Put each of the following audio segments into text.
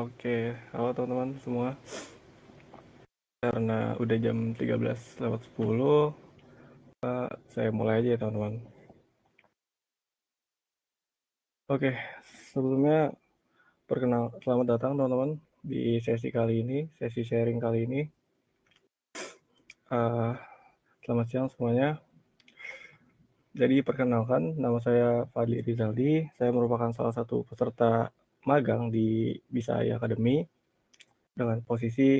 Oke, halo teman-teman semua. Karena udah jam 13:10, saya mulai aja ya teman-teman. Oke, sebelumnya selamat datang teman-teman di sesi kali ini, sesi sharing kali ini. Eh, Selamat siang semuanya. Jadi perkenalkan, nama saya Fadli Rizaldi. Saya merupakan salah satu peserta magang di Bisa AI Academy dengan posisi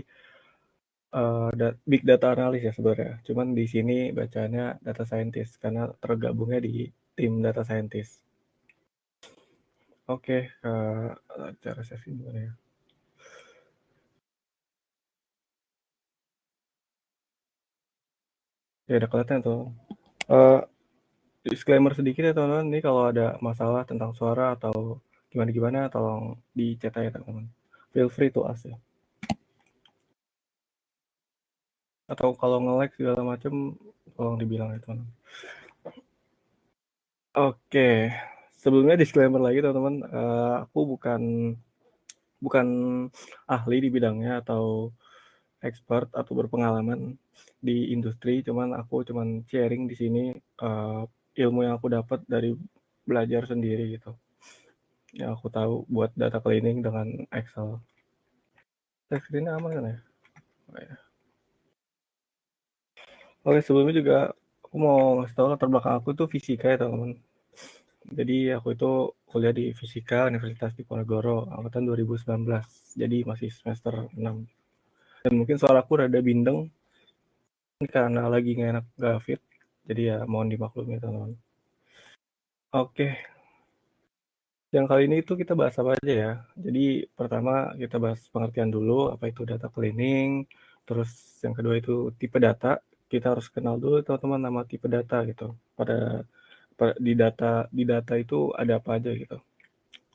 big data analis ya sebenarnya. Cuman di sini bacanya data scientist karena tergabungnya di tim data scientist. Oke, cara sesi gimana ya? Ya udah kelihatan tuh. Eh, Disclaimer sedikit ya teman-teman. Ini kalau ada masalah tentang suara atau gimana-gimana, tolong di chat aja teman-teman. Feel free to ask ya. Atau kalau nge-lag segala macam, tolong dibilang ya teman-teman. Oke, sebelumnya disclaimer lagi teman-teman. Aku bukan bukan ahli di bidangnya atau expert atau berpengalaman di industri, cuman sharing di sini uh, ilmu yang aku dapat dari belajar sendiri gitu. Yang aku tahu buat data cleaning dengan Excel. Teks ini aman kan ya? Oh, ya. Oke, sebelumnya juga aku mau ngasih tahu latar belakang aku tuh fisika ya teman-teman. Jadi aku itu kuliah di Fisika Universitas Diponegoro angkatan 2019. Jadi masih semester 6. Dan mungkin suaraku rada bindeng karena lagi nggak enak gak fit. Jadi ya mohon dimaklumi teman-teman. Oke, yang kali ini itu kita bahas apa aja ya. Jadi pertama kita bahas pengertian dulu apa itu data cleaning. Terus yang kedua itu tipe data. Kita harus kenal dulu teman-teman nama tipe data gitu. Di data itu ada apa aja gitu.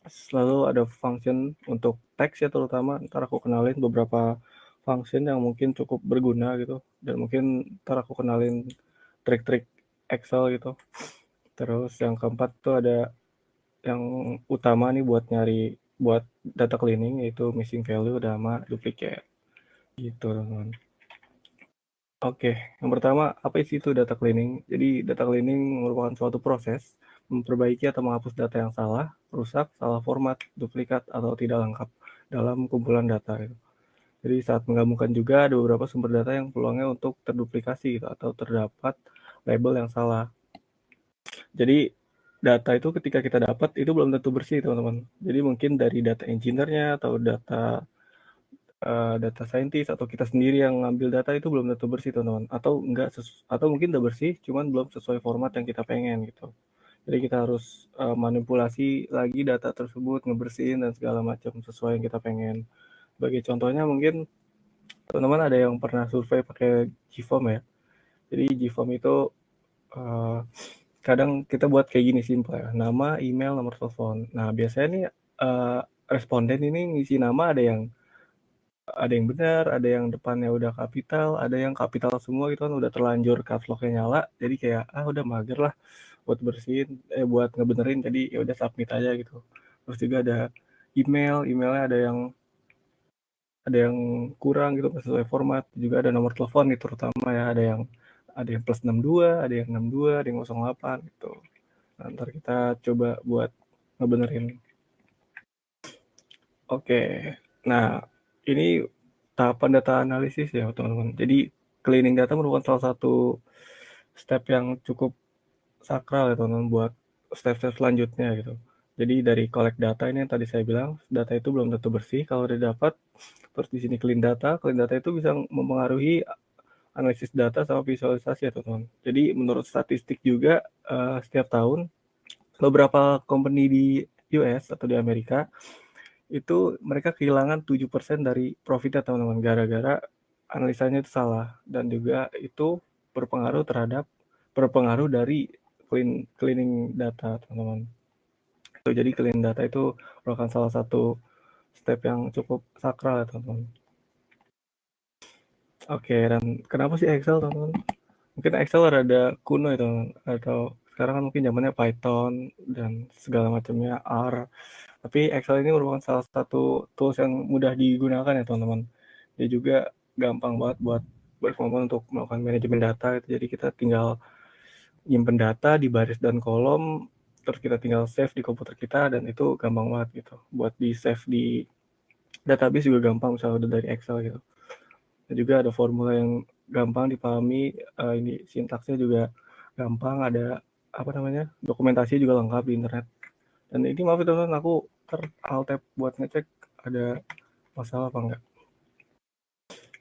Selalu ada function untuk teks ya terutama. Ntar aku kenalin beberapa function yang mungkin cukup berguna gitu. Dan mungkin ntar aku kenalin trik-trik Excel gitu. Terus yang keempat tuh ada yang utama nih buat data cleaning yaitu missing value sama duplicate gitu teman-teman. Oke, yang pertama apa sih itu data cleaning? Jadi data cleaning merupakan suatu proses memperbaiki atau menghapus data yang salah, rusak, salah format, duplikat atau tidak lengkap dalam kumpulan data gitu. Jadi saat menggabungkan juga ada beberapa sumber data yang peluangnya untuk terduplikasi gitu, atau terdapat label yang salah. Jadi data itu ketika kita dapat itu belum tentu bersih teman-teman. Jadi mungkin dari data engineer-nya atau data scientist atau kita sendiri yang ngambil data itu belum tentu bersih teman-teman. Atau mungkin udah bersih cuman belum sesuai format yang kita pengen gitu. Jadi kita harus manipulasi lagi data tersebut, ngebersihin dan segala macam sesuai yang kita pengen. Sebagai contohnya mungkin teman-teman ada yang pernah survei pakai GFOAM ya. Jadi GFOAM itu uh, kadang kita buat kayak gini simpel ya, nama, email, nomor telepon. Nah biasanya nih responden ini ngisi nama ada yang benar, ada yang depannya udah kapital, ada yang kapital semua gitu kan udah terlanjur caps lock-nya nyala. Jadi kayak udah mager lah buat bersihin, buat ngebenerin. Jadi ya udah submit aja gitu. Terus juga ada emailnya ada yang kurang gitu nggak sesuai format. Juga ada nomor telepon gitu terutama ya, ada yang plus 62, ada yang 62, ada yang 08 gitu. Nah, ntar kita coba buat ngebenerin. Oke, nah ini tahapan data analisis ya teman-teman. Jadi cleaning data merupakan salah satu step yang cukup sakral ya teman-teman buat step-step selanjutnya gitu. Jadi dari collect data ini yang tadi saya bilang, data itu belum tentu bersih kalau udah dapat. Terus di sini clean data itu bisa mempengaruhi analisis data sama visualisasi ya teman-teman. Jadi menurut statistik juga setiap tahun beberapa company di US atau di Amerika itu mereka kehilangan 7% dari profitnya teman-teman gara-gara analisanya itu salah dan juga itu berpengaruh dari cleaning data teman-teman. Jadi clean data itu merupakan salah satu step yang cukup sakral ya teman-teman. Oke, dan kenapa sih Excel teman-teman? Mungkin Excel ada kuno itu atau sekarang kan mungkin zamannya Python dan segala macamnya R. Tapi Excel ini merupakan salah satu tools yang mudah digunakan ya teman-teman. Dia juga gampang banget buat berkemampuan untuk melakukan manajemen data gitu. Jadi kita tinggal nyimpen data di baris dan kolom, terus kita tinggal save di komputer kita, dan itu gampang banget gitu. Buat di save di database juga gampang, misalnya udah dari Excel gitu. Dan juga ada formula yang gampang dipahami, ini sintaksnya juga gampang, ada apa namanya, dokumentasi juga lengkap di internet. Dan ini maaf ya teman-teman, aku alt tab buat ngecek ada masalah apa enggak.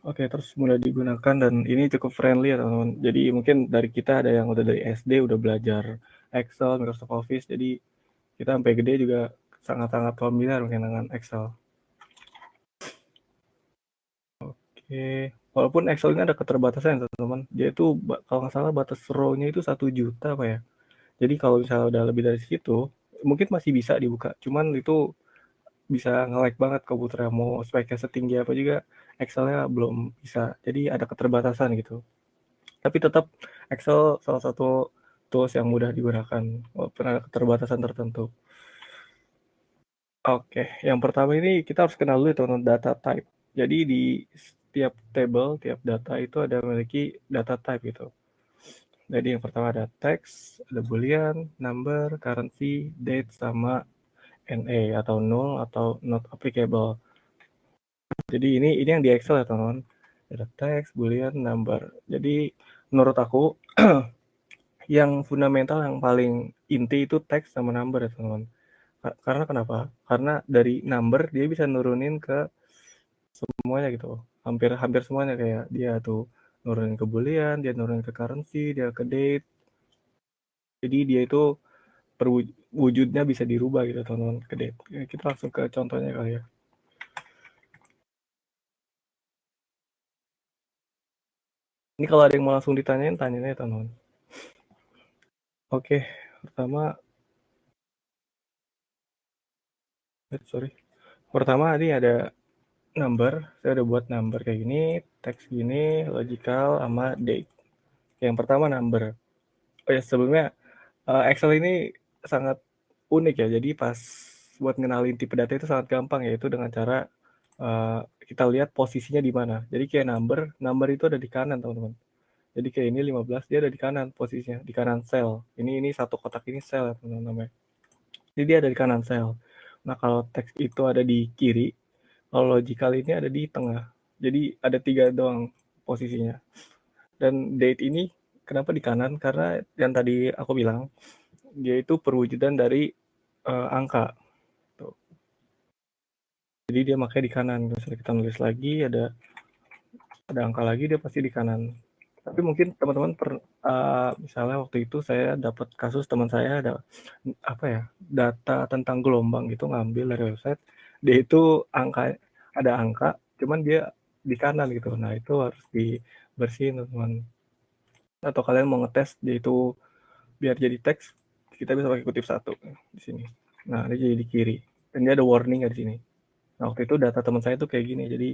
Oke, terus mudah digunakan dan ini cukup friendly ya teman-teman. Jadi mungkin dari kita ada yang udah dari SD udah belajar Excel, Microsoft Office, jadi kita sampai gede juga sangat-sangat familiar mungkin dengan Excel. Oke, walaupun Excel ini ada keterbatasan teman-teman. Dia itu kalau nggak salah batas row-nya itu 1 juta apa ya. Jadi kalau misalnya udah lebih dari situ, mungkin masih bisa dibuka. Cuman itu bisa nge-lag banget komputernya, mau speknya setinggi apa juga Excel-nya belum bisa. Jadi ada keterbatasan gitu. Tapi tetap Excel salah satu tools yang mudah digunakan walaupun ada keterbatasan tertentu. Oke, yang pertama ini kita harus kenal dulu teman-teman, data type. Jadi di setiap table, tiap data itu ada memiliki data type gitu. Jadi yang pertama ada text, ada boolean, number, currency, date, sama NA atau null atau not applicable. Jadi ini yang di Excel ya teman-teman. Ada text, boolean, number. Jadi menurut aku yang fundamental, yang paling inti itu text sama number ya teman-teman. Karena kenapa? Karena dari number dia bisa nurunin ke semuanya gitu, hampir semuanya, kayak dia tuh nurunin ke boolean, dia nurunin ke currency, dia ke date. Jadi dia itu wujudnya bisa dirubah gitu teman-teman ke date. Kita langsung ke contohnya kali ya. Ini kalau ada yang mau langsung ditanyain, tanyain ya teman-teman. Oke, pertama, pertama ini ada number. Saya udah buat number kayak gini, text gini, logical, sama date. Yang pertama number. Oh ya, sebelumnya Excel ini sangat unik ya. Jadi pas buat ngenalin tipe data itu sangat gampang, yaitu dengan cara kita lihat posisinya di mana. Jadi kayak number itu ada di kanan teman-teman. Jadi kayak ini 15, dia ada di kanan posisinya, di kanan sel. Ini satu kotak ini sel ya teman-teman namanya. Jadi dia ada di kanan sel. Nah kalau teks itu ada di kiri, kalau logical ini ada di tengah. Jadi ada 3 doang posisinya. Dan date ini kenapa di kanan? Karena yang tadi aku bilang, dia itu perwujudan dari angka. Tuh. Jadi dia makanya di kanan. Misalnya kita nulis lagi, ada angka lagi, dia pasti di kanan. Tapi mungkin teman-teman misalnya waktu itu saya dapat kasus teman saya ada apa ya, data tentang gelombang gitu, ngambil dari website, dia itu ada angka, cuman dia di kanan gitu. Nah itu harus dibersihin teman-teman. Atau kalian mau ngetes dia itu biar jadi teks, kita bisa pakai kutip satu di sini. Nah ini jadi di kiri, dan dia ada warning di sini. Nah waktu itu data teman saya tuh kayak gini, jadi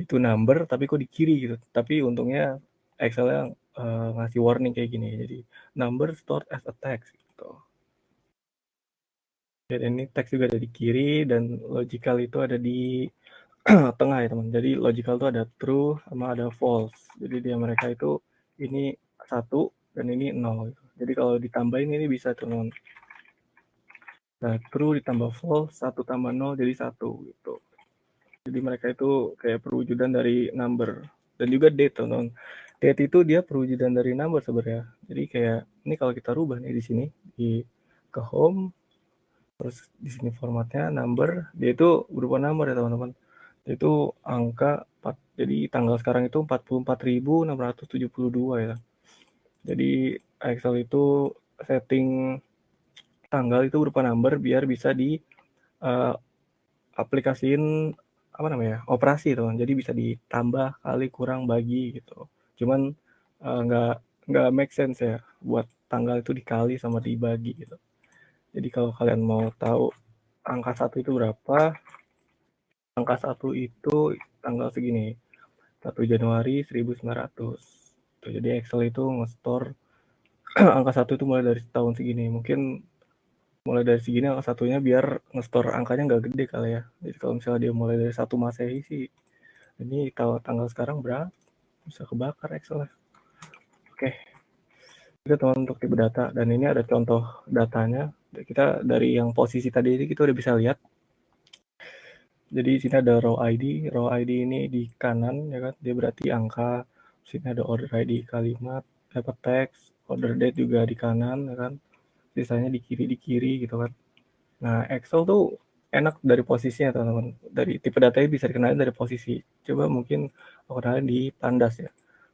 itu number tapi kok di kiri gitu. Tapi untungnya Excel-nya ngasih warning kayak gini. Jadi number stored as a text gitu. Dan ini teks juga ada di kiri, dan logical itu ada di tengah ya teman. Jadi logical itu ada true sama ada false. Jadi dia mereka itu ini 1 dan ini 0 gitu. Jadi kalau ditambahin ini bisa teman. Nah, true ditambah false, 1 tambah 0 jadi 1 gitu. Jadi mereka itu kayak perwujudan dari number. Dan juga date teman. Date itu dia perwujudan dari number sebenarnya. Jadi kayak ini kalau kita rubah nih di sini ke home, terus di sini formatnya number, dia itu berupa number ya teman-teman. Itu angka 4, jadi tanggal sekarang itu 44.672 ya. Jadi Excel itu setting tanggal itu berupa number biar bisa di aplikasiin apa namanya, operasi teman. Jadi bisa ditambah, kali, kurang, bagi gitu. Cuman nggak make sense ya buat tanggal itu dikali sama dibagi gitu. Jadi kalau kalian mau tahu angka 1 itu berapa, angka 1 itu tanggal segini, 1 Januari 1900. Tuh, jadi Excel itu nge-store angka 1 itu mulai dari tahun segini. Mungkin mulai dari segini angka satunya biar nge-store angkanya nggak gede kali ya. Jadi kalau misalnya dia mulai dari 1 Masehi sih, ini tanggal sekarang berapa, bisa kebakar Excel-nya. Oke, itu teman untuk tipe data, dan ini ada contoh datanya. Kita dari yang posisi tadi ini kita udah bisa lihat. Jadi di sini ada row ID ini di kanan ya kan, dia berarti angka. Di sini ada order ID kalimat, dapat teks, order date juga di kanan ya kan. Sisanya di kiri gitu kan. Nah, Excel tuh enak dari posisinya teman-teman. Dari tipe datanya bisa dikenalin dari posisi. Coba mungkin aku kenalin di Pandas ya.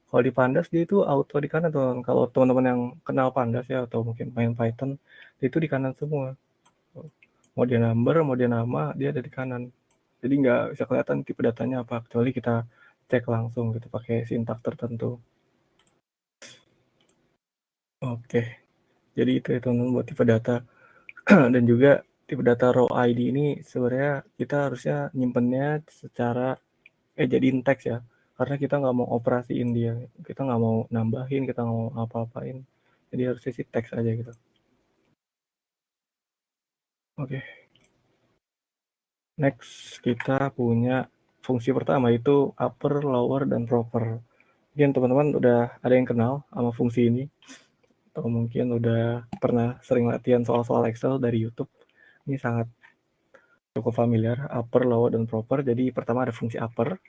Kalau di Pandas dia itu auto di kanan teman. Kalau teman-teman yang kenal Pandas ya atau mungkin main Python, dia itu di kanan semua. Mau dia number, mau dia nama, dia ada di kanan. Jadi nggak bisa kelihatan tipe datanya apa, kecuali kita cek langsung gitu pakai sintak tertentu. Oke, jadi itu ya teman-teman buat tipe data. Dan juga tipe data row ID ini sebenarnya kita harusnya nyimpennya secara jadiin teks ya, karena kita nggak mau operasiin dia, kita nggak mau nambahin, kita nggak mau apa-apain, jadi harusnya sih teks aja gitu. Oke, next kita punya fungsi pertama itu upper, lower, dan proper. Mungkin teman-teman udah ada yang kenal sama fungsi ini, atau mungkin udah pernah sering latihan soal-soal Excel dari YouTube. Ini sangat cukup familiar, upper, lower, dan proper. Jadi pertama ada fungsi upper.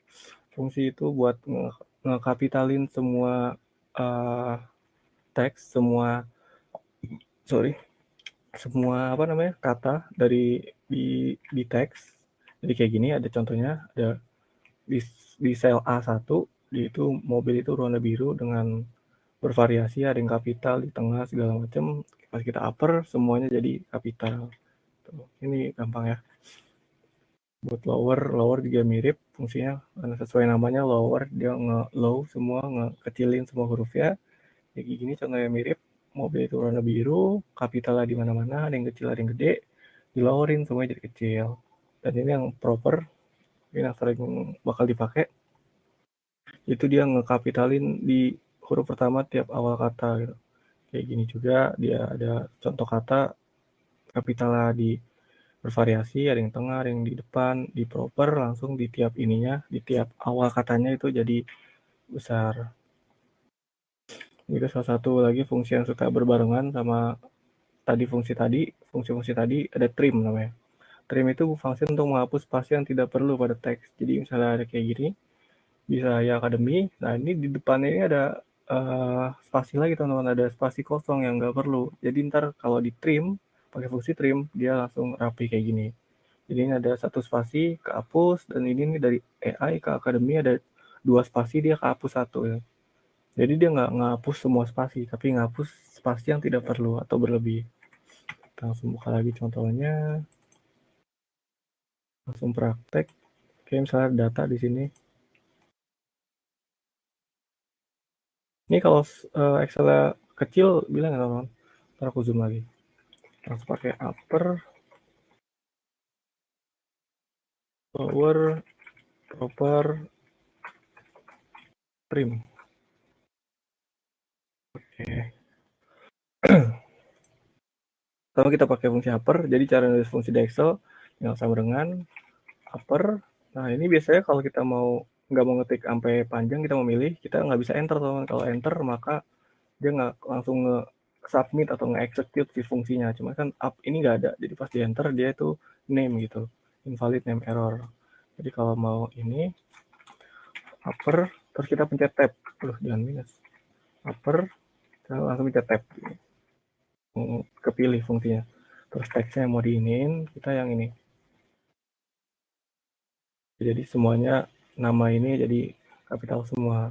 Fungsi itu buat ngekapitalin semua teks, semua apa namanya, kata dari di teks. Jadi kayak gini ada contohnya, ada di sel A1 itu mobil itu warna biru dengan bervariasi, ada yang kapital di tengah segala macam. Pas kita upper semuanya jadi kapital. Tuh, ini gampang ya. Buat lower juga mirip fungsinya, karena sesuai namanya lower, dia nge-low semua, ngekecilin semua hurufnya. Kayak gini contohnya mirip, mobil itu warna biru, kapitalnya di mana-mana, ada yang kecil ada yang gede, dilowerin semuanya jadi kecil. Dan ini yang proper, ini yang sering bakal dipakai, itu dia ngekapitalin di huruf pertama tiap awal kata gitu. Kayak gini juga dia ada contoh kata, kapitalnya di bervariasi, ada yang tengah, ada yang di depan, di proper langsung di tiap ininya, di tiap awal katanya itu jadi besar. Itu salah satu lagi fungsi yang suka berbarengan sama fungsi-fungsi tadi ada trim namanya. Trim itu fungsi untuk menghapus spasi yang tidak perlu pada teks. Jadi misalnya ada kayak gini, bisa ya akademi. Nah ini di depannya ini ada spasi lagi teman-teman, ada spasi kosong yang nggak perlu. Jadi ntar kalau di trim, pakai fungsi trim, dia langsung rapi kayak gini. Jadi ini ada satu spasi kehapus, dan ini nih dari AI ke akademi ada 2 spasi, dia kehapus 1 ya. Jadi dia nggak ngapus semua spasi, tapi ngapus spasi yang tidak perlu atau berlebih. Kita langsung buka lagi contohnya, langsung praktek. Oke, misalnya data di sini. Ini kalau Excel kecil bilang ya teman-teman. Ntar aku zoom lagi. Langsung pakai upper, lower, proper, trim. Oke. Pertama kita pakai fungsi upper. Jadi cara nulis fungsi di Excel yang sama dengan upper. Nah ini biasanya kalau kita nggak mau ngetik sampai panjang, kita mau milih, kita nggak bisa enter teman. Kalau enter maka dia nggak langsung nge-submit atau nge-execute si fungsinya. Cuma kan up ini nggak ada. Jadi pas di enter dia itu name gitu. Invalid name error. Jadi kalau mau ini upper, terus kita pencet tab. Jangan minus. Upper, kita langsung pencet tab. Kepilih fungsinya. Terus teksnya mau diinin, kita yang ini. Jadi semuanya nama ini jadi kapital semua.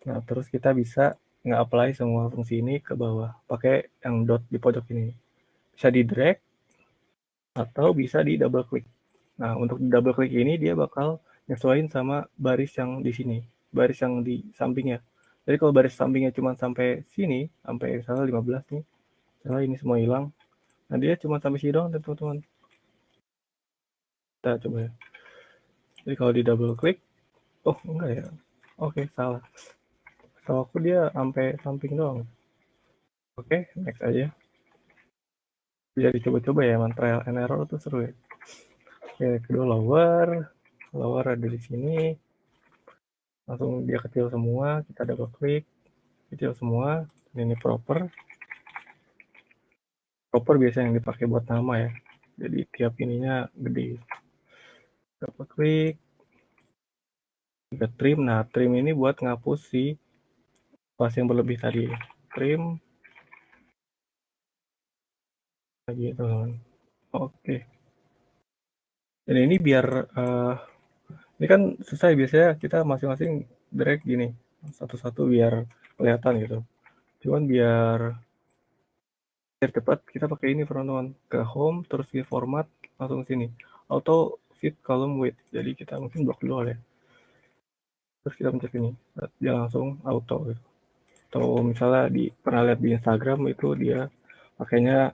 Nah, terus kita bisa nge-apply semua fungsi ini ke bawah pakai yang dot di pojok ini. Bisa di drag atau bisa di double click. Nah, untuk double click ini dia bakal nyesuaiin sama baris yang di sini, baris yang di sampingnya. Jadi kalau baris sampingnya cuma sampai sini, sampai misalnya 15 nih, misalnya ini semua hilang, nah dia cuma sampai sini doang teman-teman. Kita coba ya. Jadi kalau di double click, oh enggak ya, oke salah. Setahu aku dia sampai samping doang. Oke, next aja. Bisa dicoba-coba ya, emang trial and error tuh seru ya. Oke, kedua lower ada di sini, langsung dia kecil semua, kita double klik, kecil semua. Ini proper biasa yang dipakai buat nama ya, jadi tiap ininya gede. Double klik, kita trim. Nah, trim ini buat ngapus si spasi yang berlebih tadi. Trim lagi teman-teman. Oke, dan ini biar ini kan selesai, biasanya kita masing-masing drag gini satu-satu biar kelihatan gitu. Cuman biar cepat kita pakai ini teman-teman, ke home terus di format, langsung sini auto fit column width. Jadi kita mungkin blok dulu ya, terus kita pencet ini, dia langsung auto gitu. Atau misalnya pernah lihat di Instagram itu dia pakainya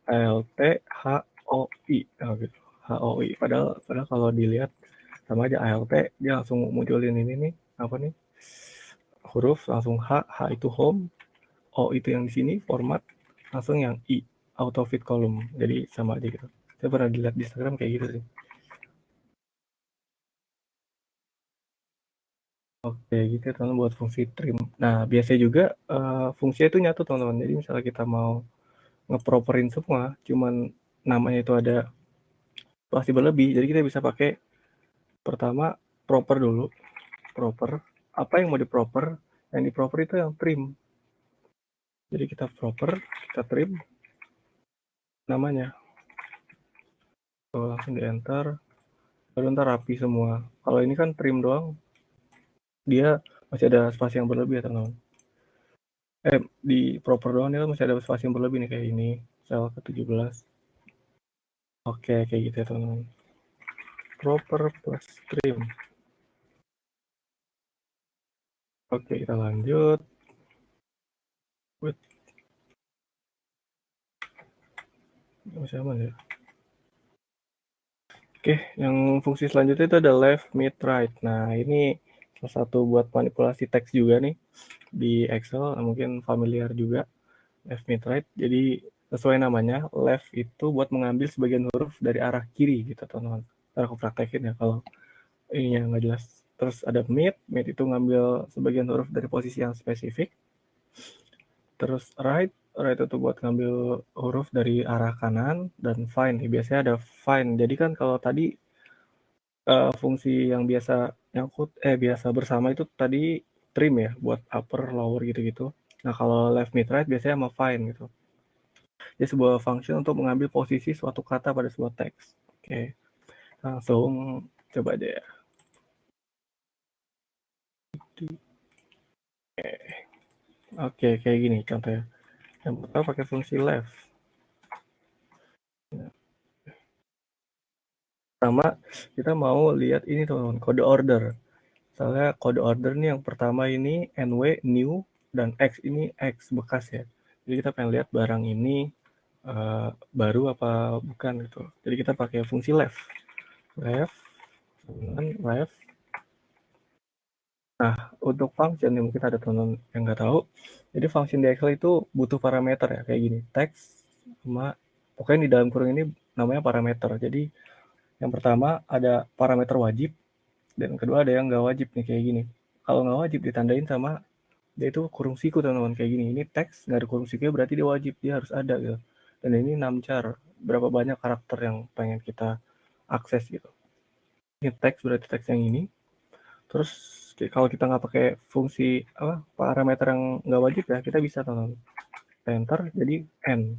ALT HOI, nah, gitu. HOI, padahal kalau dilihat sama aja, ALT dia langsung munculin ini nih, apa nih, huruf langsung H itu home, O itu yang di sini format, langsung yang I auto fit column. Jadi sama aja gitu. Saya pernah dilihat di Instagram kayak gitu sih. Oke gitu ya teman-teman buat fungsi trim. Nah biasanya juga fungsinya itu nyatu teman-teman. Jadi misalnya kita mau ngeproperin semua, cuman namanya itu ada spasi berlebih. Jadi kita bisa pakai pertama proper dulu, proper. Apa yang mau diproper? Yang diproper itu yang trim. Jadi kita proper, kita trim namanya. Langsung di enter, baru ntar rapi semua. Kalau ini kan trim doang, dia masih ada spasi yang berlebih ya teman-teman. Di proper doang dia masih ada spasi yang berlebih nih, kayak ini sel ke-17. Oke, kayak gitu ya teman-teman. Proper plus trim. Oke, kita lanjut. Wait, masih aman ya? Oke, yang fungsi selanjutnya itu ada left, mid, right. Nah, ini salah satu buat manipulasi teks juga nih di Excel, mungkin familiar juga. Left, mid, right. Jadi sesuai namanya, left itu buat mengambil sebagian huruf dari arah kiri gitu teman-teman. Ntar aku praktekin ya kalau ininya nggak jelas. Terus ada mid itu ngambil sebagian huruf dari posisi yang spesifik. Terus right itu buat ngambil huruf dari arah kanan. Dan find, biasanya ada find. Jadi kan kalau tadi fungsi yang biasa bersama itu tadi trim ya, buat upper, lower gitu-gitu. Nah kalau left, mid, right biasanya sama find gitu. Jadi sebuah function untuk mengambil posisi suatu kata pada sebuah teks. Oke, langsung coba deh ya. Oke, kayak gini contohnya. Yang pertama pakai fungsi left. Pertama, kita mau lihat ini teman-teman, kode order. Misalnya kode order nih yang pertama ini NW, new, dan X ini X bekas ya. Jadi kita pengen lihat barang ini baru apa bukan gitu. Jadi kita pakai fungsi left. Left. Nah, untuk function yang mungkin ada teman-teman yang nggak tahu, jadi function di Excel itu butuh parameter ya, kayak gini, teks sama pokoknya di dalam kurung ini namanya parameter. Jadi yang pertama ada parameter wajib, dan kedua ada yang nggak wajib nih, kayak gini. Kalau nggak wajib ditandain sama dia itu kurung siku teman-teman, kayak gini. Ini teks nggak ada kurung siku berarti dia wajib, dia harus ada gitu. Dan ini numchar, berapa banyak karakter yang pengen kita akses gitu. Ini teks berarti teks yang ini. Terus kalau kita nggak pakai fungsi parameter yang nggak wajib ya, kita bisa teman-teman enter jadi n.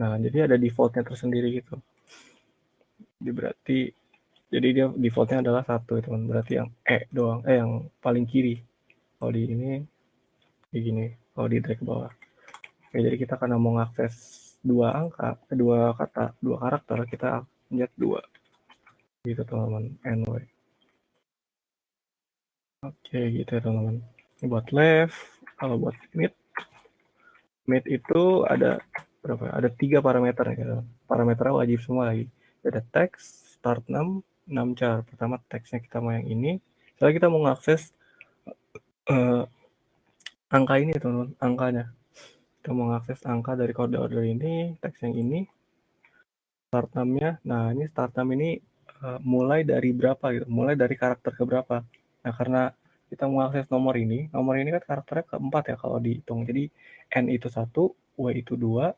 Nah jadi ada defaultnya tersendiri gitu. Jadi berarti dia defaultnya adalah 1 teman, berarti yang doang, yang paling kiri. Kalau di ini kayak gini, kalau di drag ke bawah. Oke, jadi kita karena mau ngakses dua angka, dua kata, dua karakter, kita injek 2 gitu teman-teman, ny. Oke gitu ya teman-teman. Ini buat left. Kalau buat mid itu ada berapa? Ada 3 parameter ya. Parameternya wajib semua lagi. Ada teks, start num char. Pertama teksnya kita mau yang ini. Setelah kita mau ngakses angka ini teman-teman, angkanya. Kita mau ngakses angka dari kode order ini, teks yang ini. start name-nya. Nah, ini start name ini mulai dari berapa gitu, mulai dari karakter ke berapa. Nah, karena kita mau akses nomor ini kan karakternya keempat ya kalau dihitung. Jadi N itu 1, W itu 2.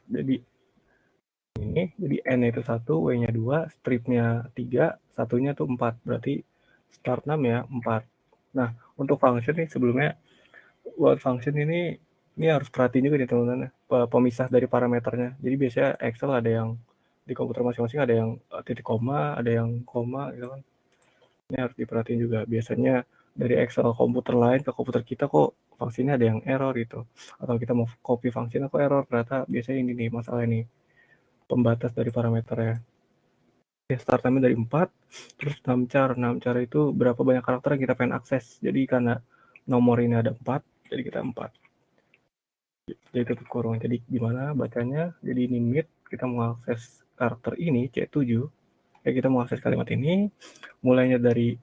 Jadi ini, jadi N itu 1, W-nya 2, stripnya 3, satunya tuh 4. Berarti start name ya 4. Nah, untuk function nih sebelumnya, buat function ini harus perhatiin juga nih teman-teman, pemisah dari parameternya. Jadi biasanya Excel ada yang di komputer masing-masing ada yang titik koma, ada yang koma gitu kan. Ini harus diperhatiin juga. Biasanya dari Excel komputer lain ke komputer kita kok fungsinya ada yang error gitu. Atau kita mau copy fungsinya kok error, ternyata biasanya ini nih masalah ini, pembatas dari parameternya. Ya, start time dari 4, terus numchar itu berapa banyak karakter yang kita pengen akses. Jadi karena nomor ini ada 4, jadi kita 4. Jadi tutup kurung. Jadi gimana bacanya? Jadi ini mid, kita mau akses karakter ini C7. Ya, kita mau akses kalimat ini mulainya dari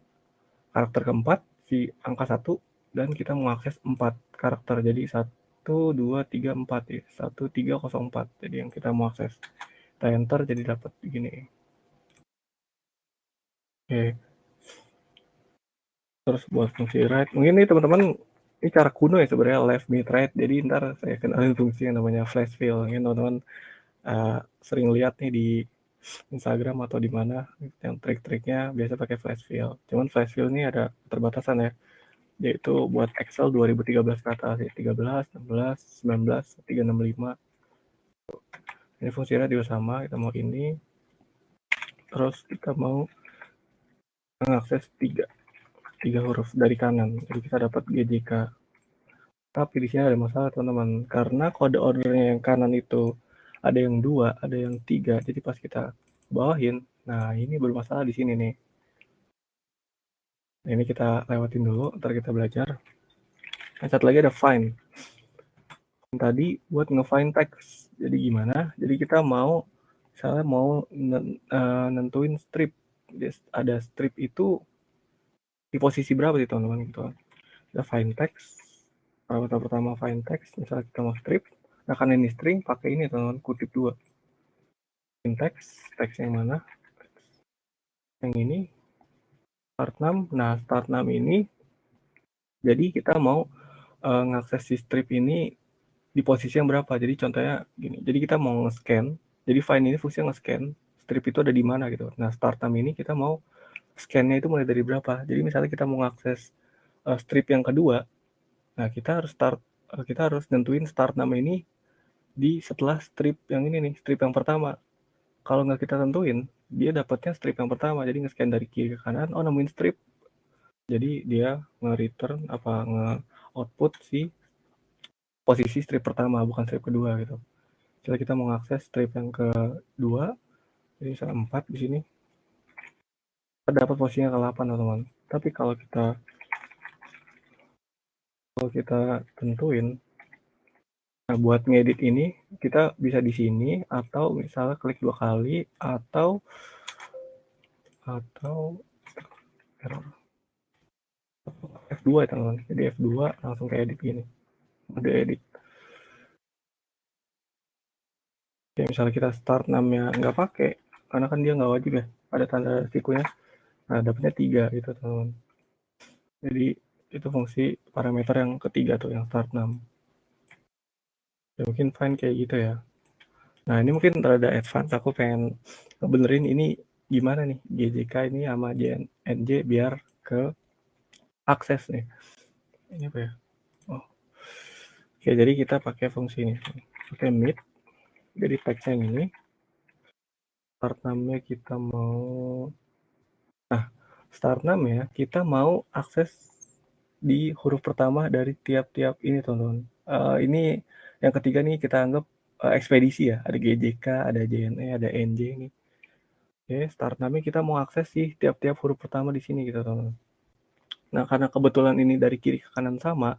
karakter keempat si angka 1 dan kita mau akses 4 karakter. Jadi 1 2 3 4 ya. 1304. Jadi yang kita mau akses. Kita enter jadi dapat begini. Oke. Terus buat fungsi right, mungkin nih teman-teman ini cara kuno ya sebenarnya, left mid right. Jadi ntar saya kenalin fungsi yang namanya flash fill. Mungkin teman-teman sering lihat nih di Instagram atau di mana yang trik-triknya biasa pakai flash fill. Cuman flash fill ini ada keterbatasan ya, yaitu buat Excel 2013 ke atas ya, 13, 16, 19, 365. Ini fungsi right juga sama, kita mau ini, terus kita mau mengakses 3 huruf dari kanan. Jadi kita dapat GJK. Tapi di sini ada masalah teman-teman, karena kode ordernya yang kanan itu ada yang 2, ada yang 3. Jadi pas kita bawahin, nah ini bermasalah di sini nih. Nah, ini kita lewatin dulu, ntar kita belajar. Nah, satu lagi ada find. Tadi buat nge-find text. Jadi gimana? Jadi kita mau, misalnya mau nentuin strip. Jadi ada strip itu di posisi berapa sih teman-teman gitu. Kita find text. Parameter pertama find text, misalnya kita mau strip. Nah, karena ini string, pakai ini teman-teman, kutip 2. Find text yang mana? Yang ini, start name. Nah, start name ini, jadi kita mau ngakses si strip ini di posisi yang berapa. Jadi contohnya gini, jadi kita mau nge-scan, jadi find ini fungsinya nge-scan strip itu ada di mana gitu. Nah, start name ini kita mau scan-nya itu mulai dari berapa. Jadi misalnya kita mau ngakses strip yang kedua, nah kita harus nentuin start name ini di setelah strip yang ini nih, strip yang pertama. Kalau nggak kita tentuin, dia dapatnya strip yang pertama. Jadi nge-scan dari kiri ke kanan, oh nemuin strip. Jadi dia nge-return nge-output si posisi strip pertama, bukan strip kedua gitu. Jadi kita mau akses strip yang kedua, jadi misalnya 4 di sini. Kita dapat posisinya ke 8 teman-teman. Tapi kalau kita tentuin, nah buat ngedit ini kita bisa di sini atau misalnya klik 2 kali atau F2 ya teman-teman. Jadi F2 langsung ke edit gini. Mode edit. Kayak misalnya kita start namanya nggak pakai, karena kan dia nggak wajib ya, ada tanda sikunya. Nah, dapatnya 3 gitu teman-teman. Jadi itu fungsi parameter yang ketiga tuh, yang start name. Ya, mungkin fine kayak gitu ya. Nah, ini mungkin rada advance, aku pengen benerin ini gimana nih GJK ini sama JNJ biar ke akses nih. Ini apa ya? Oh. Oke, jadi kita pakai fungsi ini. Pakai mid. Jadi text yang ini. Start name-nya kita mau, nah, start name-nya kita mau akses di huruf pertama dari tiap-tiap ini teman-teman. Ini yang ketiga nih kita anggap ekspedisi ya. Ada GJK, ada JNE, ada NJ ini. Oke, start name kita mau akses sih tiap-tiap huruf pertama di sini gitu teman-teman. Nah, karena kebetulan ini dari kiri ke kanan sama,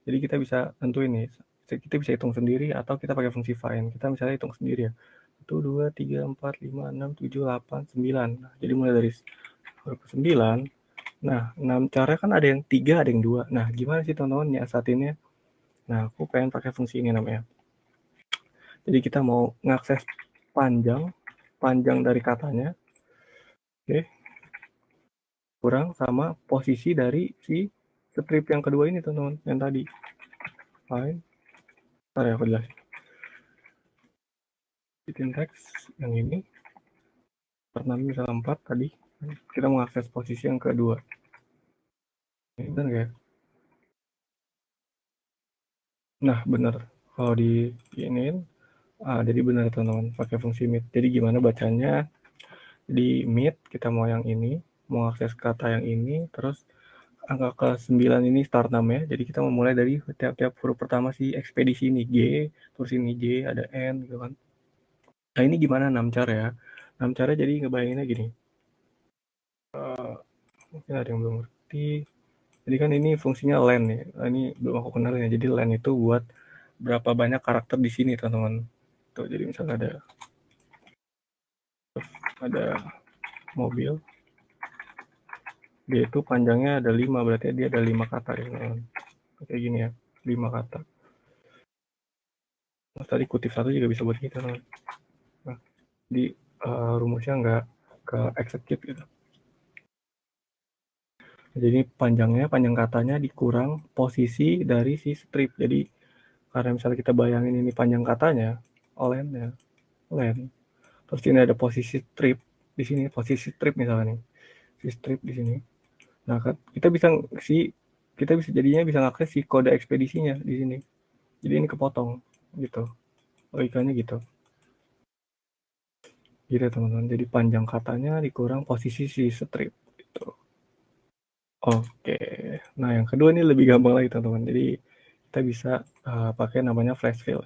jadi kita bisa tentuin nih. Kita bisa hitung sendiri atau kita pakai fungsi find. Kita misalnya hitung sendiri ya. 1, 2, 3, 4, 5, 6, 7, 8, 9. Nah, jadi mulai dari huruf 9 Nah, 6 cara kan ada yang 3, ada yang 2. Nah, gimana sih teman-teman nyiasatinnya? Nah, aku pengen pakai fungsi ini namanya. Jadi kita mau ngakses panjang dari katanya, oke, kurang sama posisi dari si strip yang kedua ini teman-teman, yang tadi. Fine. Ntar ya aku jelasin. Bikin teks yang ini, pertama misalnya 4 tadi, kita mengakses posisi yang kedua. Ini benar nggak ya? Nah, benar. Kalau di ini, jadi benar teman-teman, pakai fungsi meet. Jadi gimana bacanya? Di meet kita mau yang ini, mau akses kata yang ini, terus angka ke 9 ini start namanya. Jadi kita memulai dari tiap-tiap huruf pertama si ekspedisi ini, G, terus ini J, ada N gitu kan. Nah, ini gimana 6 cara ya? 6 cara jadi ngebayanginnya gini. Mungkin ada yang belum ngerti. Jadi kan ini fungsinya len nih. Ini belum aku kenalin ya. Jadi len itu buat berapa banyak karakter di sini teman-teman. Tuh, jadi misalnya ada mobil, dia itu panjangnya ada 5, berarti dia ada 5 kata ya teman-teman. Kayak gini ya, 5 kata. Terus tadi kutip satu juga bisa buat kita teman-teman. Nah, di rumusnya nggak ke execute gitu. Jadi panjang katanya dikurang posisi dari si strip. Jadi karena misalnya kita bayangin ini panjang katanya, len-nya, len. Terus ini ada posisi strip di sini, posisi strip misalnya nih, si strip di sini. Nah, kita bisa jadinya bisa ngakses si kode ekspedisinya di sini. Jadi ini kepotong gitu. Logikanya gitu. Gitu teman-teman. Jadi panjang katanya dikurang posisi si strip gitu. Oke. Nah, yang kedua ini lebih gampang lagi teman-teman. Jadi kita bisa pakai namanya flash fill.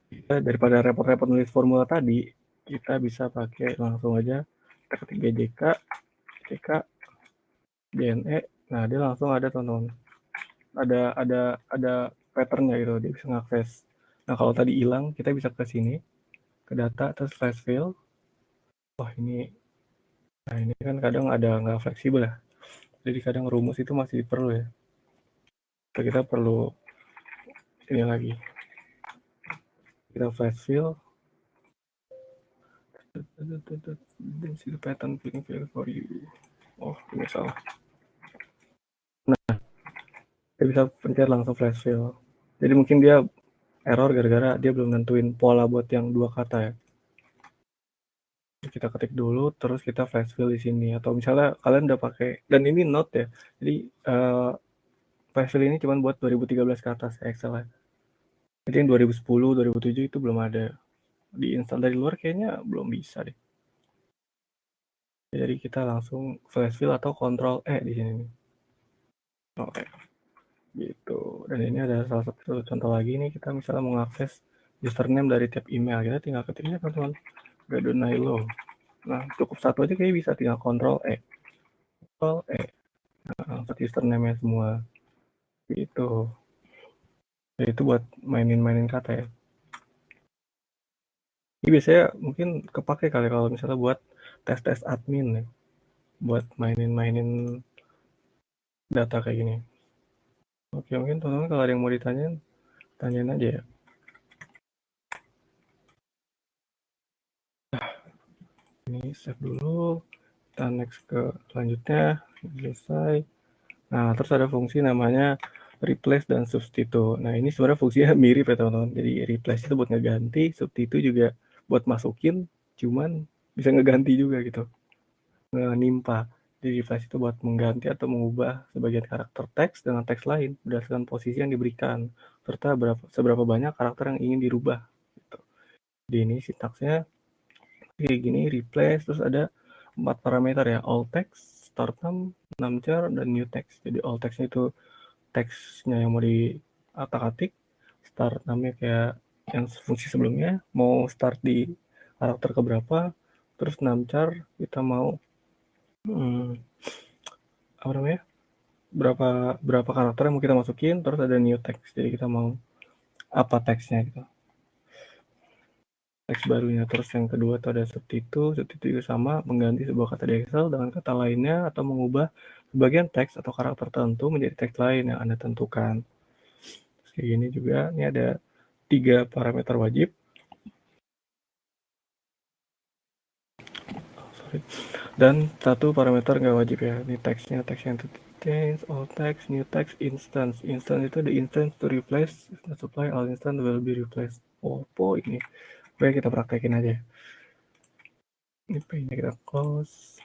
Kita daripada repot-repot nulis formula tadi, kita bisa pakai langsung aja kita ketik GJK, GK, JNE. Nah, dia langsung ada teman-teman. Ada patternnya gitu, dia bisa ngakses. Nah, kalau tadi hilang, kita bisa ke sini, ke data, terus flash fill. Wah, ini kan kadang ada nggak fleksibel ya. Jadi kadang rumus itu masih perlu ya. Kita perlu ini lagi. Kita flash fill. This is pattern filling fill for you. Oh, ini salah. Nah, kita bisa pencet langsung flash fill. Jadi mungkin dia error gara-gara dia belum nentuin pola buat yang 2 kata ya. Kita ketik dulu, terus kita flash fill di sini. Atau misalnya kalian udah pakai, dan ini note ya. Jadi flash fill ini cuma buat 2013 ke atas Excel ya. Jadi yang 2010, 2007 itu belum ada. Diinstal dari luar kayaknya belum bisa deh. Jadi kita langsung flash fill atau Ctrl E di sini nih. Oke. Gitu. Dan ini ada salah satu contoh lagi nih, kita misalnya mengakses username dari tiap email, kita tinggal ketiknya teman-teman, Gadonailo. Nah, cukup satu aja kayak bisa, tinggal Ctrl E. Ctrl E. Nah, username-nya semua. Gitu. Ya, itu buat mainin kata ya. Ini biasanya mungkin kepake kali kalau misalnya buat tes-tes admin ya. Buat mainin data kayak gini. Oke, mungkin teman-teman kalau ada yang mau ditanyain, tanyain aja ya. Ini save dulu. Kita next ke selanjutnya. Selesai. Nah, terus ada fungsi namanya replace dan substitute. Nah, ini sebenarnya fungsinya mirip ya teman-teman. Jadi replace itu buat ngeganti, substitute juga buat masukin, cuman bisa ngeganti juga gitu. Menimpa. Jadi replace itu buat mengganti atau mengubah sebagian karakter teks dengan teks lain berdasarkan posisi yang diberikan, serta seberapa banyak karakter yang ingin dirubah. Gitu. Di ini sintaksnya kayak gini, replace, terus ada 4 parameter ya, all text, start name, numchar, dan new text. Jadi all textnya itu teksnya yang mau diatak-atik, start namanya kayak yang fungsi sebelumnya, mau start di karakter keberapa, terus numchar kita mau apa namanya, berapa berapa karakter yang mau kita masukin, terus ada new text, jadi kita mau apa teksnya gitu. teks barunya. Terus yang kedua itu ada substitute juga sama, mengganti sebuah kata di Excel dengan kata lainnya atau mengubah sebagian teks atau karakter tertentu menjadi teks lain yang Anda tentukan. Terus kayak gini juga, ini ada 3 parameter wajib. Dan 1 parameter nggak wajib ya. Ini teksnya, teks yang change, all text, new text, instance. Instance itu the instance to replace, supply all instance will be replaced. Oh, ini. Oke, kita praktekin aja. Ini pengen kita close.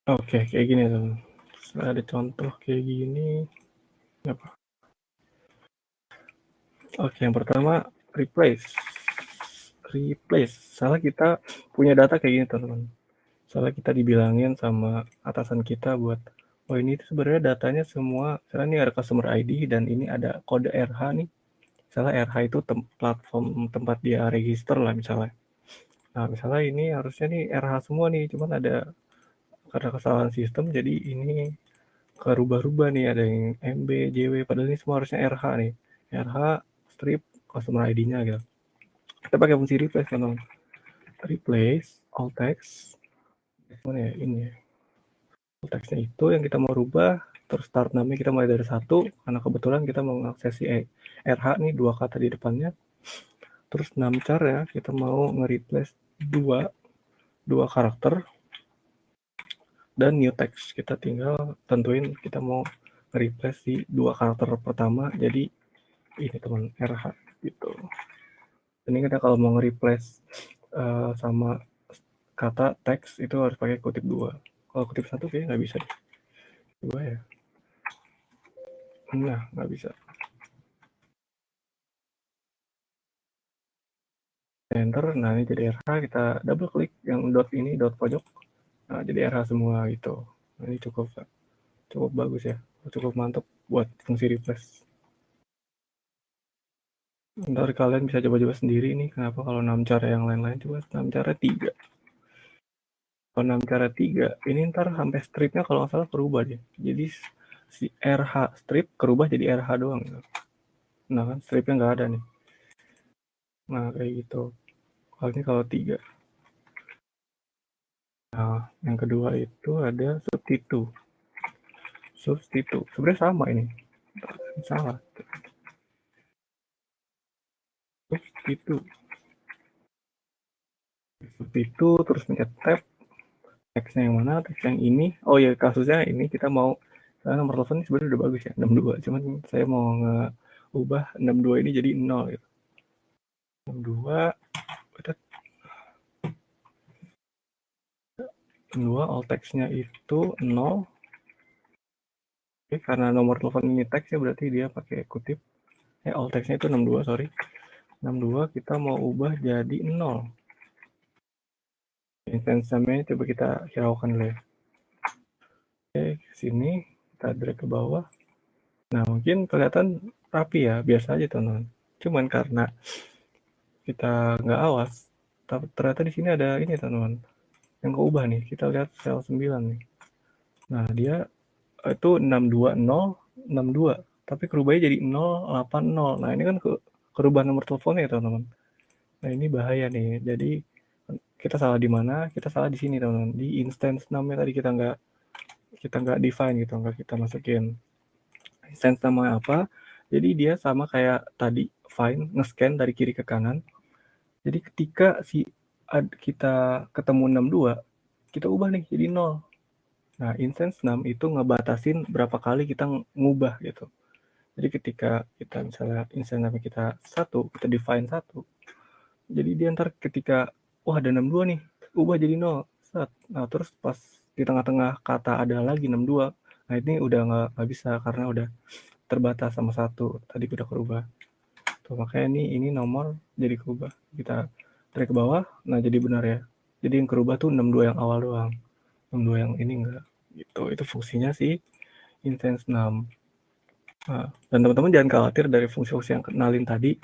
Oke, kayak gini tuh. Setelah ada contoh kayak gini. Apa? Oke, yang pertama replace. Salah kita punya data kayak gini teman-teman. Salah kita dibilangin sama atasan kita buat, oh ini sebenarnya datanya semua, misalnya ini ada customer ID dan ini ada kode RH nih. Misalnya RH itu platform tempat dia register lah misalnya. Nah misalnya ini harusnya nih RH semua nih, cuman ada karena kesalahan sistem jadi ini kerubah-rubah nih, ada yang MB, JW, padahal ini semua harusnya RH nih. RH strip customer ID-nya gitu. Kita pakai fungsi replace kan, replace all text. Mana ya ini ya. All textnya itu yang kita mau rubah, terus start namanya kita mulai dari 1 karena kebetulan kita mau mengakses si RH nih 2 kata di depannya. Terus namcar ya, kita mau nge-replace 2 karakter dan new text. Kita tinggal tentuin kita mau nge-replace si 2 karakter pertama jadi ini teman RH gitu. Ini kita kalau mau nge-replace sama kata teks itu harus pakai kutip 2. Kalau kutip 1 kayaknya nggak bisa deh. Coba ya. Nah, nggak bisa. Enter, nah ini jadi RH, kita double klik yang dot ini, dot pojok. Nah, jadi RH semua gitu. Nah, ini cukup bagus ya. Cukup mantap buat fungsi replace. Ntar kalian bisa coba-coba sendiri nih, kenapa kalau 6 cara yang lain-lain, coba 6 cara 3. Kalau 6 cara 3, ini ntar sampai stripnya kalau nggak salah berubah deh. Jadi si RH strip kerubah jadi RH doang gitu. Nah kan stripnya nggak ada nih. Nah kayak gitu. Kalau ini kalau 3. Nah yang kedua itu ada substitute. Sebenarnya sama ini. Salah. Substitute terus pencet tab. Teksnya yang mana? Teks yang ini. Oh ya kasusnya ini kita mau nomor telepon ini sebenarnya udah bagus ya 62. Cuman saya mau ngeubah 62 ini jadi 0 gitu. 62 all text-nya itu 0. Oke, karena nomor telepon ini teks ya berarti dia pakai kutip. All text-nya itu 62, sorry. 62 kita mau ubah jadi 0. Instance namanya coba kita hiraukan dulu ya. Oke, sini kita drag ke bawah. Nah, mungkin kelihatan rapi ya, biasa aja teman-teman. Cuman karena kita nggak awas, ternyata di sini ada ini teman-teman. Yang keubah nih, kita lihat sel 9 nih. Nah, dia itu 62062, tapi kerubahnya jadi 080. Nah, ini kan kerubah nomor teleponnya ya teman-teman. Nah, ini bahaya nih. Jadi kita salah di mana? Kita salah di sini teman-teman. Di instance namanya tadi kita nggak define gitu, nggak kita masukin instance namanya apa. Jadi dia sama kayak tadi find nge-scan dari kiri ke kanan. Jadi ketika kita ketemu 62, kita ubah nih jadi 0. Nah, instance 6 itu ngebatasin berapa kali kita ngubah gitu. Jadi ketika kita misalnya instance name kita 1, kita define 1. Jadi dia ntar ketika wah ada 62 nih, ubah jadi 0. Nah, terus pas di tengah-tengah kata ada lagi 62. Nah, ini udah nggak bisa karena udah terbatas sama 1. Tadi udah kerubah. Tuh, makanya ini nomor jadi kerubah. Kita tarik ke bawah, nah jadi benar ya. Jadi yang kerubah tuh 62 yang awal doang. 62 yang ini enggak. Gitu. Itu fungsinya sih instance 6. Nah, dan teman-teman jangan khawatir dari fungsi-fungsi yang kenalin tadi.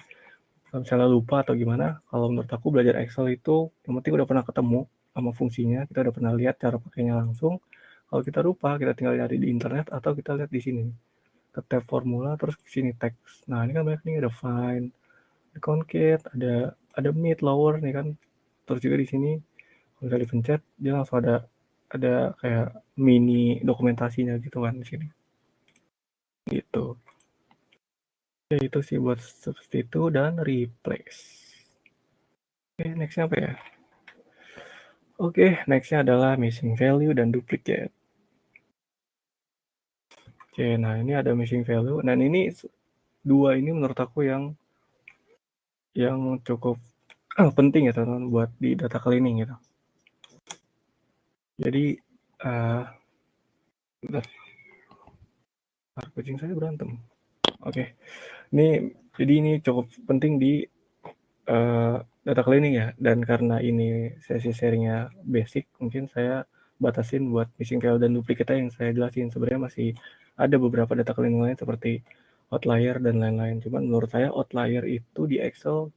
Kalau misalnya lupa atau gimana, kalau menurut aku belajar Excel itu yang penting udah pernah ketemu sama fungsinya, kita udah pernah lihat cara pakainya langsung. Kalau kita lupa, kita tinggal nyari di internet atau kita lihat di sini. Ke tab formula terus ke sini teks. Nah, ini kan banyak nih, ada find, ada concat, ada mid, lower nih kan. Terus juga di sini kalau misalnya dipencet dia langsung ada kayak mini dokumentasinya gitu kan di sini. Gitu. Ya itu sih buat substitute dan replace. Oke, nextnya apa ya? Oke, nextnya adalah missing value dan duplicate. Oke, nah ini ada missing value. Dan ini dua ini menurut aku yang cukup penting ya teman-teman buat di data cleaning gitu. Jadi kucing saya berantem. Oke, jadi ini cukup penting di data cleaning ya. Dan karena ini sesi sharingnya basic, mungkin saya batasin buat missing value dan duplicate yang saya jelasin. Sebenarnya masih ada beberapa data cleaning lain seperti outlier dan lain-lain. Cuman menurut saya outlier itu di Excel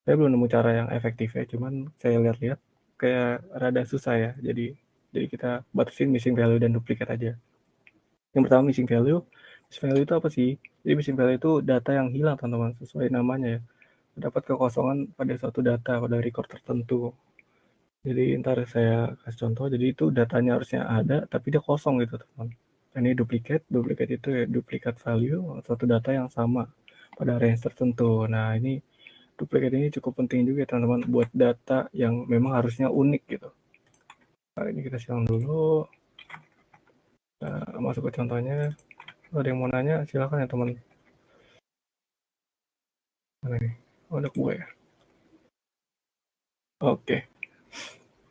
saya belum nemu cara yang efektif ya. Cuman saya lihat-lihat kayak rada susah ya. Jadi kita batasin missing value dan duplicate aja. Yang pertama missing value itu apa sih? Jadi missing value itu data yang hilang teman-teman, sesuai namanya ya. Terdapat kekosongan pada suatu data pada record tertentu. Jadi ntar saya kasih contoh. Jadi itu datanya harusnya ada tapi dia kosong gitu teman. Ini duplicate itu ya duplicate value suatu data yang sama pada range tertentu. Nah ini duplicate ini cukup penting juga teman-teman buat data yang memang harusnya unik gitu. Nah, ini kita silang dulu. Nah, masuk ke contohnya. Kalau ada yang mau nanya silakan ya teman. Mana nih? Oh, ada gue ya. Oke.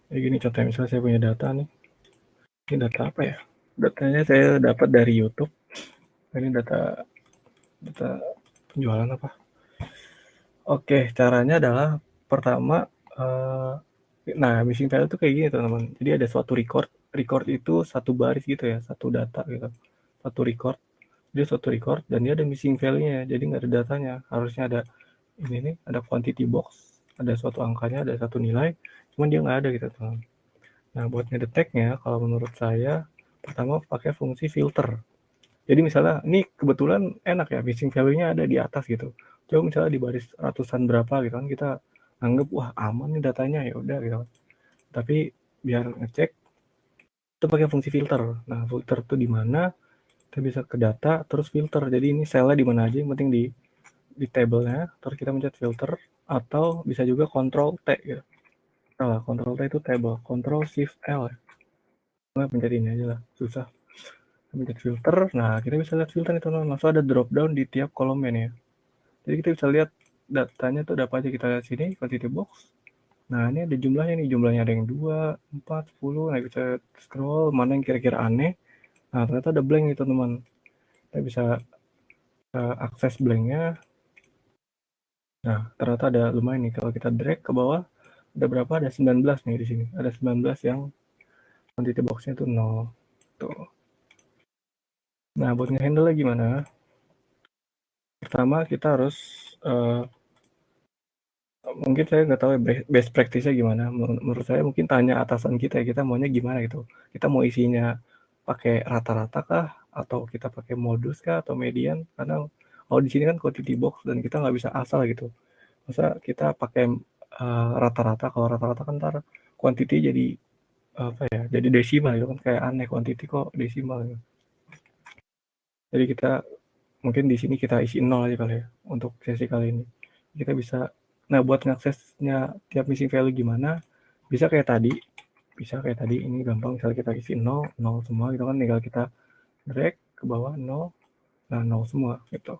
Jadi gini contohnya, misalnya saya punya data nih. Ini data apa ya? Datanya saya dapat dari YouTube. Ini data penjualan apa? Oke, caranya adalah pertama, nah missing value itu kayak gini teman-teman. Jadi ada suatu record itu satu baris gitu ya, satu data gitu. Satu record, dia suatu record dan dia ada missing value-nya, jadi nggak ada datanya. Harusnya ada ini nih, ada quantity box, ada suatu angkanya, ada satu nilai, cuman dia nggak ada gitu teman. Nah buat ngedeteknya, kalau menurut saya, pertama pakai fungsi filter. Jadi misalnya, ini kebetulan enak ya, missing value-nya ada di atas gitu. Coba misalnya di baris ratusan berapa gitu kan, kita anggap, wah aman nih datanya, ya udah gitu. Tapi biar ngecek, kita pakai fungsi filter. Nah, filter tuh di mana? Kita bisa ke data, terus filter. Jadi ini sel-nya di mana aja, yang penting di table-nya, terus kita mencet filter, atau bisa juga Ctrl T gitu. Nah, Ctrl T itu table, Ctrl Shift L ya. Nah, pencet ini aja lah, susah. Pencet filter, nah kita bisa lihat filter itu langsung ada drop down di tiap kolomnya nih ya. Jadi kita bisa lihat datanya tuh ada apa aja, kita lihat sini quantity box. Nah ini ada jumlahnya nih, jumlahnya ada yang 2, 4, 10. Nah bisa scroll mana yang kira-kira aneh. Nah ternyata ada blank nih teman-teman. Kita bisa akses blanknya. Nah ternyata ada lumayan nih, kalau kita drag ke bawah ada berapa? Ada 19 nih di sini. Ada 19 yang quantity boxnya tuh 0. Tuh. Nah buat nge-handle gimana? Pertama kita harus mungkin saya nggak tahu ya best practice-nya gimana. Menurut saya mungkin tanya atasan kita ya, kita maunya gimana gitu. Kita mau isinya pakai rata-rata kah, atau kita pakai modus kah, atau median? Karena kalau di sini kan quantity box dan kita nggak bisa asal gitu. Masa kita pakai rata-rata, kalau rata-rata kan ntar quantity jadi apa ya? Jadi desimal gitu kan, kayak aneh, quantity kok desimal gitu. Jadi kita mungkin di sini kita isi 0 aja kali ya untuk sesi kali ini. Kita bisa, nah buat ngaksesnya tiap missing value gimana, bisa kayak tadi, ini gampang, misalnya kita isi 0, 0 semua gitu kan, tinggal kita drag ke bawah 0, nah 0 semua gitu.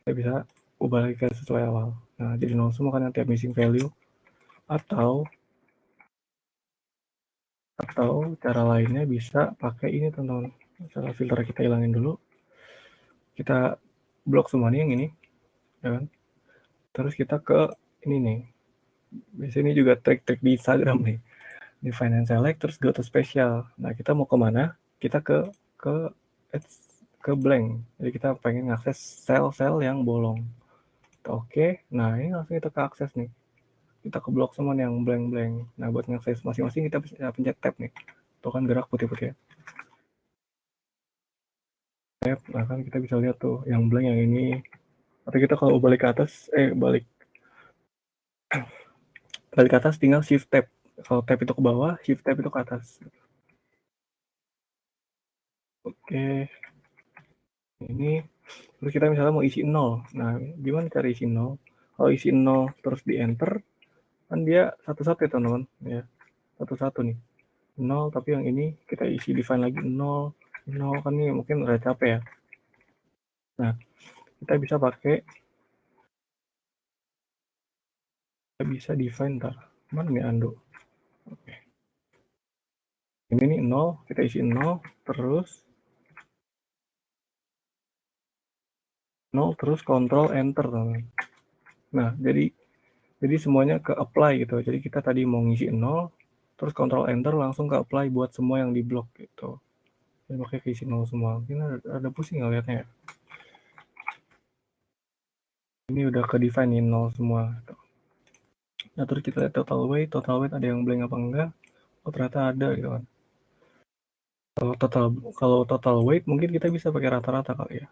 Kita bisa ubah lagi ke sesuai awal. Nah jadi 0 semua kan yang tiap missing value, atau cara lainnya bisa pakai ini teman-teman. Misalnya filter kita hilangin dulu, kita blok semua nih yang ini, ya kan? Terus kita ke ini nih, biasanya ini juga trik-trik di Instagram nih, di finance select terus go to special. Nah kita mau kemana? Kita ke blank. Jadi kita pengen ngakses sel-sel yang bolong. Oke, nah ini langsung kita ke akses nih. Kita ke blok semua nih yang blank-blank. Nah buat ngakses masing-masing kita bisa pencet tab nih. Tuh kan gerak putih-putih ya. tab, nah kan kita bisa lihat tuh yang blank yang ini. Tapi kita kalau balik ke atas, balik ke atas tinggal shift tab. Kalau tab itu ke bawah, shift tab itu ke atas. Oke, ini terus kita misalnya mau isi 0. Nah, gimana cara isi 0? Kalau isi 0 terus di enter, kan dia satu-satu ya teman-teman. Ya, satu-satu nih. 0, tapi yang ini kita isi define lagi 0. 0 kan ini mungkin udah capek ya. Nah, kita bisa pakai, kita bisa define ntar. Mana nih undo? Oke. Ini nih 0, kita isi 0, terus 0, terus control enter teman-teman. Nah, jadi semuanya ke apply gitu. Jadi kita tadi mau ngisi 0, terus control enter langsung ke apply buat semua yang di blok gitu. Jadi pakai isi 0 semua. Ini ada pusing ngeliatnya ya. Ini udah ke define nih 0 semua. Nah, terus kita lihat total weight ada yang blank apa enggak. Oh, ternyata ada gitu kan. Kalau total weight mungkin kita bisa pakai rata-rata kali ya.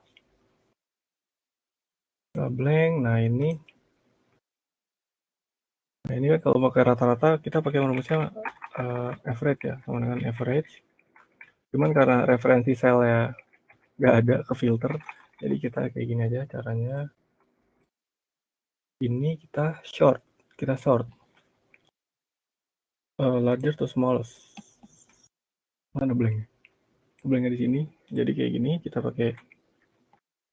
Nah, blank. Nah, ini kan kalau pakai rata-rata kita pakai rumusnya average ya, sama dengan average. Cuman karena referensi selnya nggak ada ke filter, jadi kita kayak gini aja caranya. Ini kita sort larger to smallest. Mana blanknya di sini. Jadi kayak gini kita pakai.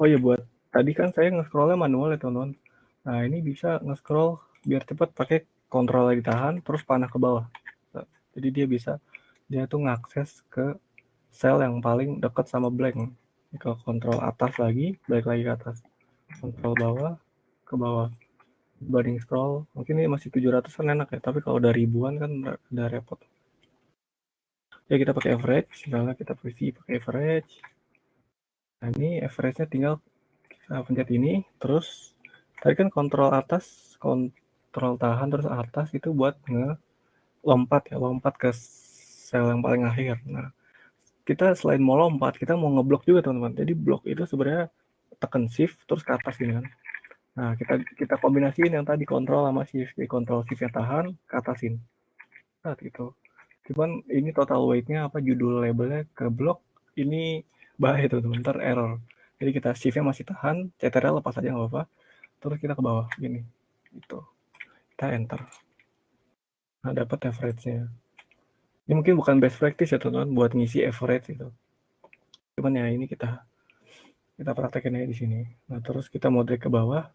Oh ya, buat tadi kan saya nge-scrollnya manual ya teman-teman. Nah, ini bisa nge-scroll biar cepat pakai kontrol ditahan terus panah ke bawah. Jadi dia tuh ngakses ke sel yang paling dekat sama blank. Ke kontrol atas lagi, balik lagi ke atas. Kontrol bawah ke bawah. Banding scroll, mungkin ini masih 700 kan enak ya, tapi kalau udah ribuan kan udah repot. Ya kita pakai average, misalnya kita pakai average. Nah, ini average-nya tinggal kita pencet ini, terus tadi kan kontrol atas, kontrol tahan terus atas itu buat lompat ke sel yang paling akhir. Nah, kita selain mau lompat, kita mau ngeblok juga teman-teman. Jadi blok itu sebenarnya tekan shift terus ke atas gini kan. Nah, kita kombinasiin yang tadi kontrol sama shift. Jadi kontrol shift-nya tahan, ke atasin. Nah, gitu. Cuman ini total weight-nya apa judul labelnya ke blok ini bahaya teman-teman, ntar error. Jadi kita shift-nya masih tahan, CTRL lepas aja nggak apa-apa. Terus kita ke bawah gini. Gitu. Kita enter. Nah, dapat average-nya. Ini mungkin bukan best practice ya teman-teman buat ngisi average itu. Cuman ya ini kita praktekin aja di sini. Nah, terus kita mau drag ke bawah.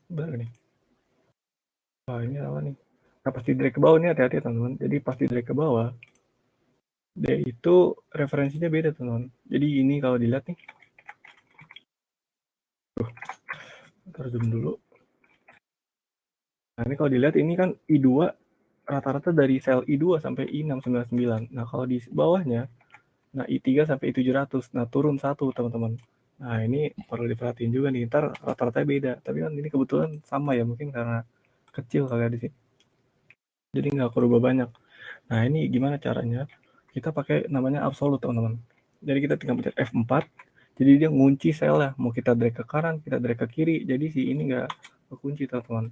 Benar nih. Wah, ini apa nih? Nah, pas di drag ke bawah ini hati-hati teman-teman. Jadi pas di drag ke bawah, dia itu referensinya beda teman-teman. Jadi ini kalau dilihat nih, ntar zoom dulu. Nah, ini kalau dilihat ini kan I2 rata-rata dari sel I2 sampai I699. Nah, kalau di bawahnya, nah I3 sampai I700. Nah, turun satu teman-teman. Nah, ini perlu diperhatiin juga nih. Ntar rata-ratanya beda. Tapi kan ini kebetulan sama ya, mungkin karena kecil kali di sini. Jadi nggak berubah banyak. Nah, ini gimana caranya? Kita pakai namanya absolute teman-teman. Jadi kita tinggal pencet F4. Jadi dia ngunci selnya. Mau kita drag ke kanan, kita drag ke kiri. Jadi si ini nggak kekunci teman-teman.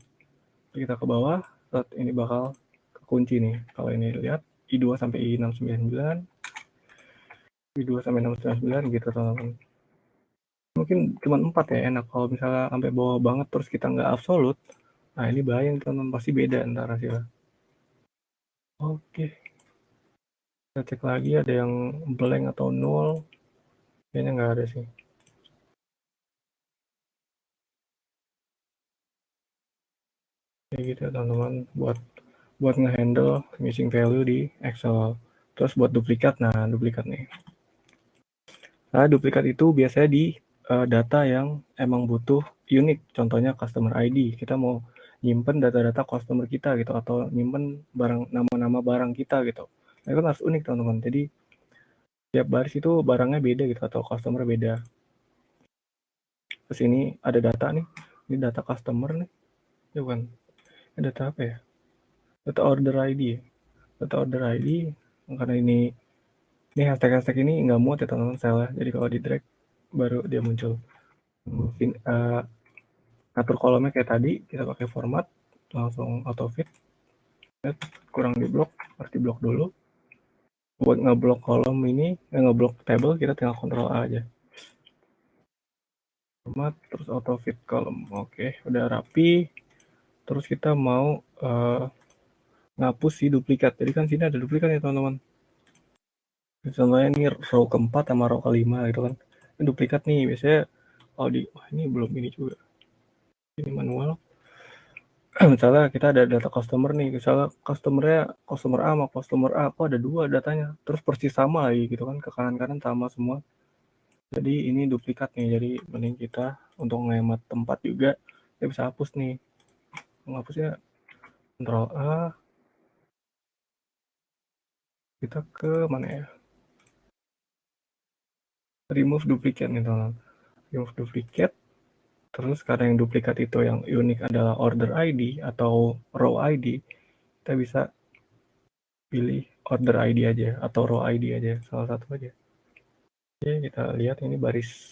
Kita ke bawah, saat ini bakal kekunci nih. Kalau ini lihat I2 sampai I699, I2 sampai 699 gitu teman-teman. Mungkin cuma 4 ya enak. Kalau misalnya sampai bawah banget terus kita nggak absolut, nah ini bahaya teman-teman, pasti beda antara hasilnya. Oke, kita cek lagi ada yang blank atau null. Kayaknya nggak ada sih. Kayak gitu teman-teman, buat ngehandle missing value di Excel. Terus buat duplikat, nah duplikat nih. Nah, duplikat itu biasanya di data yang emang butuh unik. Contohnya customer ID. Kita mau nyimpen data-data customer kita gitu, atau nyimpen nama-nama barang kita gitu. Nah, itu kan harus unik teman-teman. Jadi tiap baris itu barangnya beda gitu, atau customer beda. Terus ini ada data nih. Ini data customer nih. Ya bukan. Ini data apa ya? Data order ID. Data order ID. Karena ini Ini hashtag-hashtag ini nggak muat ya teman-teman salah. Jadi kalau di drag baru dia muncul. Mungkin atur kolomnya kayak tadi, kita pakai format langsung auto fit. Kurang di blok, harus di blok dulu. Buat ngeblok kolom ini, ngeblok table kita tinggal Ctrl A aja. Format terus auto fit kolom. Oke, udah rapi. Terus kita mau ngapus si duplikat. Jadi kan sini ada duplikat ya teman-teman. Contohnya ini row keempat sama row kelima gitu kan. Ini duplikat nih biasanya kalau di ini belum ini juga. Ini manual. Misalnya kita ada data customer nih, misalnya customer A sama customer A, kok ada dua datanya, terus persis sama lagi gitu kan, ke kanan-kanan sama semua. Jadi ini duplikat nih, jadi mending kita untuk ngehemat tempat juga, kita bisa hapus nih. Menghapusnya Ctrl A, kita ke mana ya? Remove duplicate nih teman-teman. Remove duplicate, terus karena yang duplikat itu yang unik adalah order ID atau row ID, kita bisa pilih order ID aja atau row ID aja, salah satu aja. Oke, kita lihat ini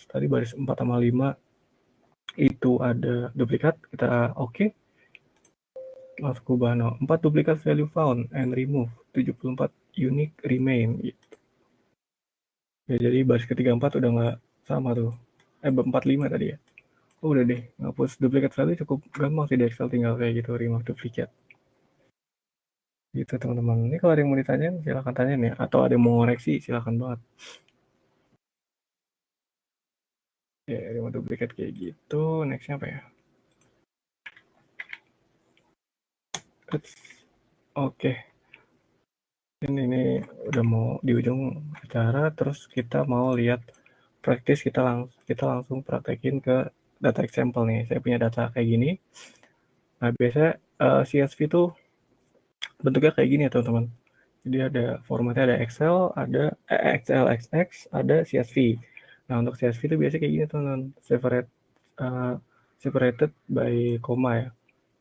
tadi baris 4 sama 5 itu ada duplikat, kita oke. Langsung ke bahan 4 duplikat value found and remove, 74 unique remain gitu. Ya, jadi baris ketiga 4 udah nggak sama tuh. 45 tadi ya. Udah deh, ngapus duplikat value cukup gampang sih di Excel, tinggal kayak gitu, remove duplicate. Gitu teman-teman. Ini kalau ada yang mau ditanyain silahkan tanya nih, atau ada yang mau ngoreksi silahkan banget. Ya, remove duplicate kayak gitu. Nextnya apa ya? Oke. Ini udah mau di ujung acara, terus kita mau lihat praktis, kita langsung praktekin ke data example nih. Saya punya data kayak gini. Nah, biasanya CSV itu bentuknya kayak gini ya teman-teman. Jadi ada formatnya, ada Excel, ada XLXX, ada CSV. Nah, untuk CSV itu biasanya kayak gini teman-teman, separated by koma ya.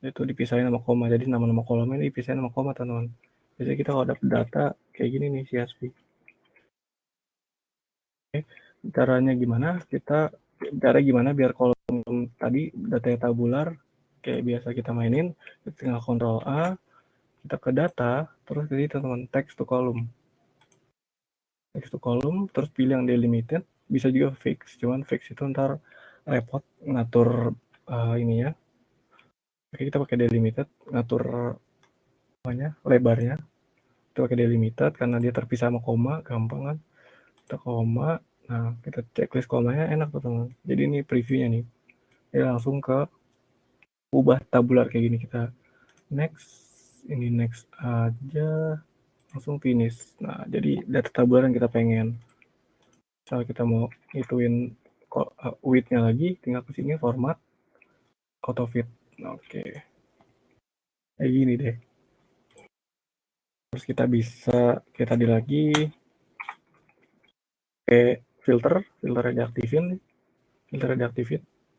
Itu dipisahin sama koma. Jadi nama-nama kolomnya ini dipisahin sama koma teman-teman. Biasanya kita kalau dapat data kayak gini nih CSV. Caranya gimana biar kolom tadi datanya tabular kayak biasa kita mainin, kita tinggal Ctrl A, kita ke data, terus jadi teman-teman text to column, terus pilih yang delimited, bisa juga fix, cuman fix itu ntar repot ngatur ini ya. Oke, kita pakai delimited, ngatur lebarnya, kita pakai delimited karena dia terpisah sama koma, gampang kan. Kita koma, nah kita checklist komanya enak tuh teman. Jadi ini previewnya nih, jadi langsung ke ubah tabular kayak gini, kita next aja, langsung finish. Nah, jadi data tabular yang kita pengen. Misalnya kita mau ituin width-nya lagi, tinggal ke sini format auto fit. Oke. Kayak gini deh. Terus kita bisa kayak tadi lagi kayak filternya diaktifin,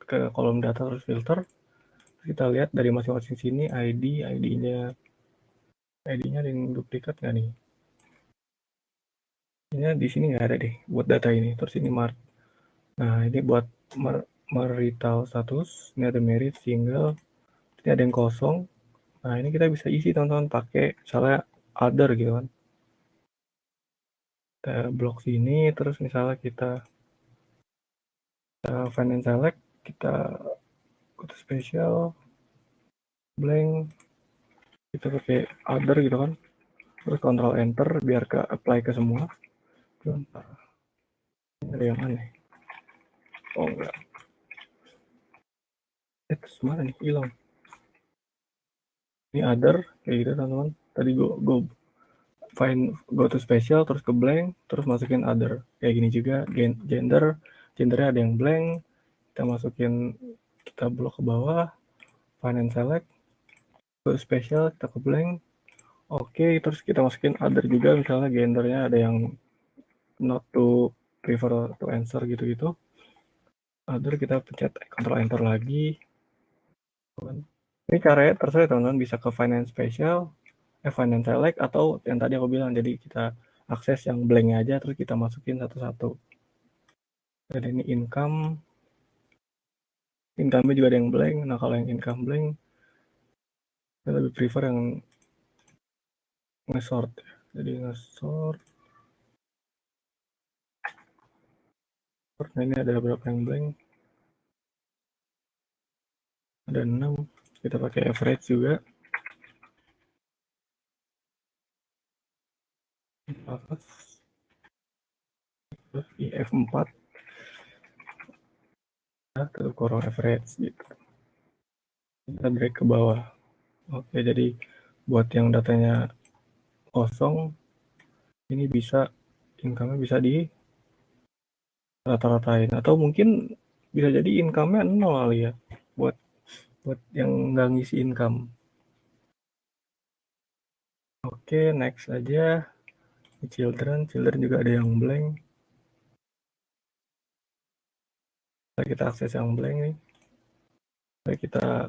ke kolom data terus filter. Terus kita lihat dari masing-masing sini ID-nya ada yang duplikat nggak nih? Ini di sini nggak ada deh buat data ini. Terus ini mark. Nah, ini buat marital status. Ini ada merit single. Ini ada yang kosong. Nah, ini kita bisa isi teman-teman pakai misalnya other gitu kan. Kita blok sini, terus misalnya kita find and select, kita go to special, blank, kita pakai other gitu kan. Terus Ctrl Enter biar ke apply ke semua. Ada yang aneh. Oh enggak. Terus mana nih? Hilang. Ini other kayak gitu teman-teman. Tadi go go to special, terus ke blank, terus masukin other. Kayak gini juga gendernya ada yang blank. Kita masukin, kita blok ke bawah, find and select, go to special, kita ke blank. Oke, terus kita masukin other juga, misalnya gendernya ada yang not to prefer to answer gitu-gitu. Other kita pencet Ctrl Enter lagi. Ini caranya terserah teman-teman, bisa ke finance special, finance select, atau yang tadi aku bilang, jadi kita akses yang blank aja terus kita masukin satu-satu. Dan ini income-nya juga ada yang blank. Nah kalau yang income blank, saya lebih prefer yang nge-sort. Jadi nge-sort. Nah ini ada berapa yang blank? Ada 6. Kita pakai average juga. F4. Terus kurang average gitu. Kita drag ke bawah. Oke, jadi buat yang datanya kosong, ini bisa income-nya bisa di rata-ratain. Atau mungkin bisa jadi income-nya 0 kali ya. Buat yang nggak ngisi income. Oke, next aja. Children juga ada yang blank. Kita akses yang blank nih. Kita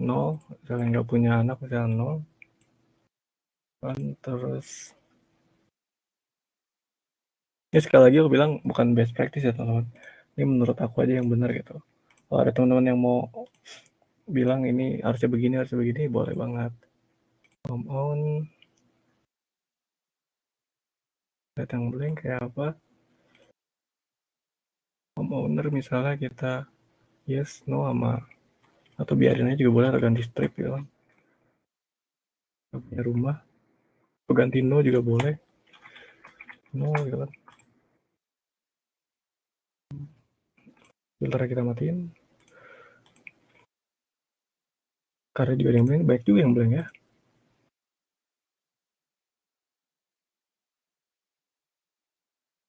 0, misalnya nggak punya anak, misalnya 0. Terus ini sekali lagi aku bilang bukan best practice ya teman-teman. Ini menurut aku aja yang benar gitu. Kalau ada teman-teman yang mau bilang ini harusnya begini, boleh banget. Home own, lihat yang blank kayak apa. Home owner misalnya kita yes, no sama, atau biarin aja juga boleh, atau ganti strip gitu kan. Punya rumah, atau ganti no juga boleh. No gitu kan. Filter kita matiin. Karena juga ada yang blank, baik juga yang blank ya.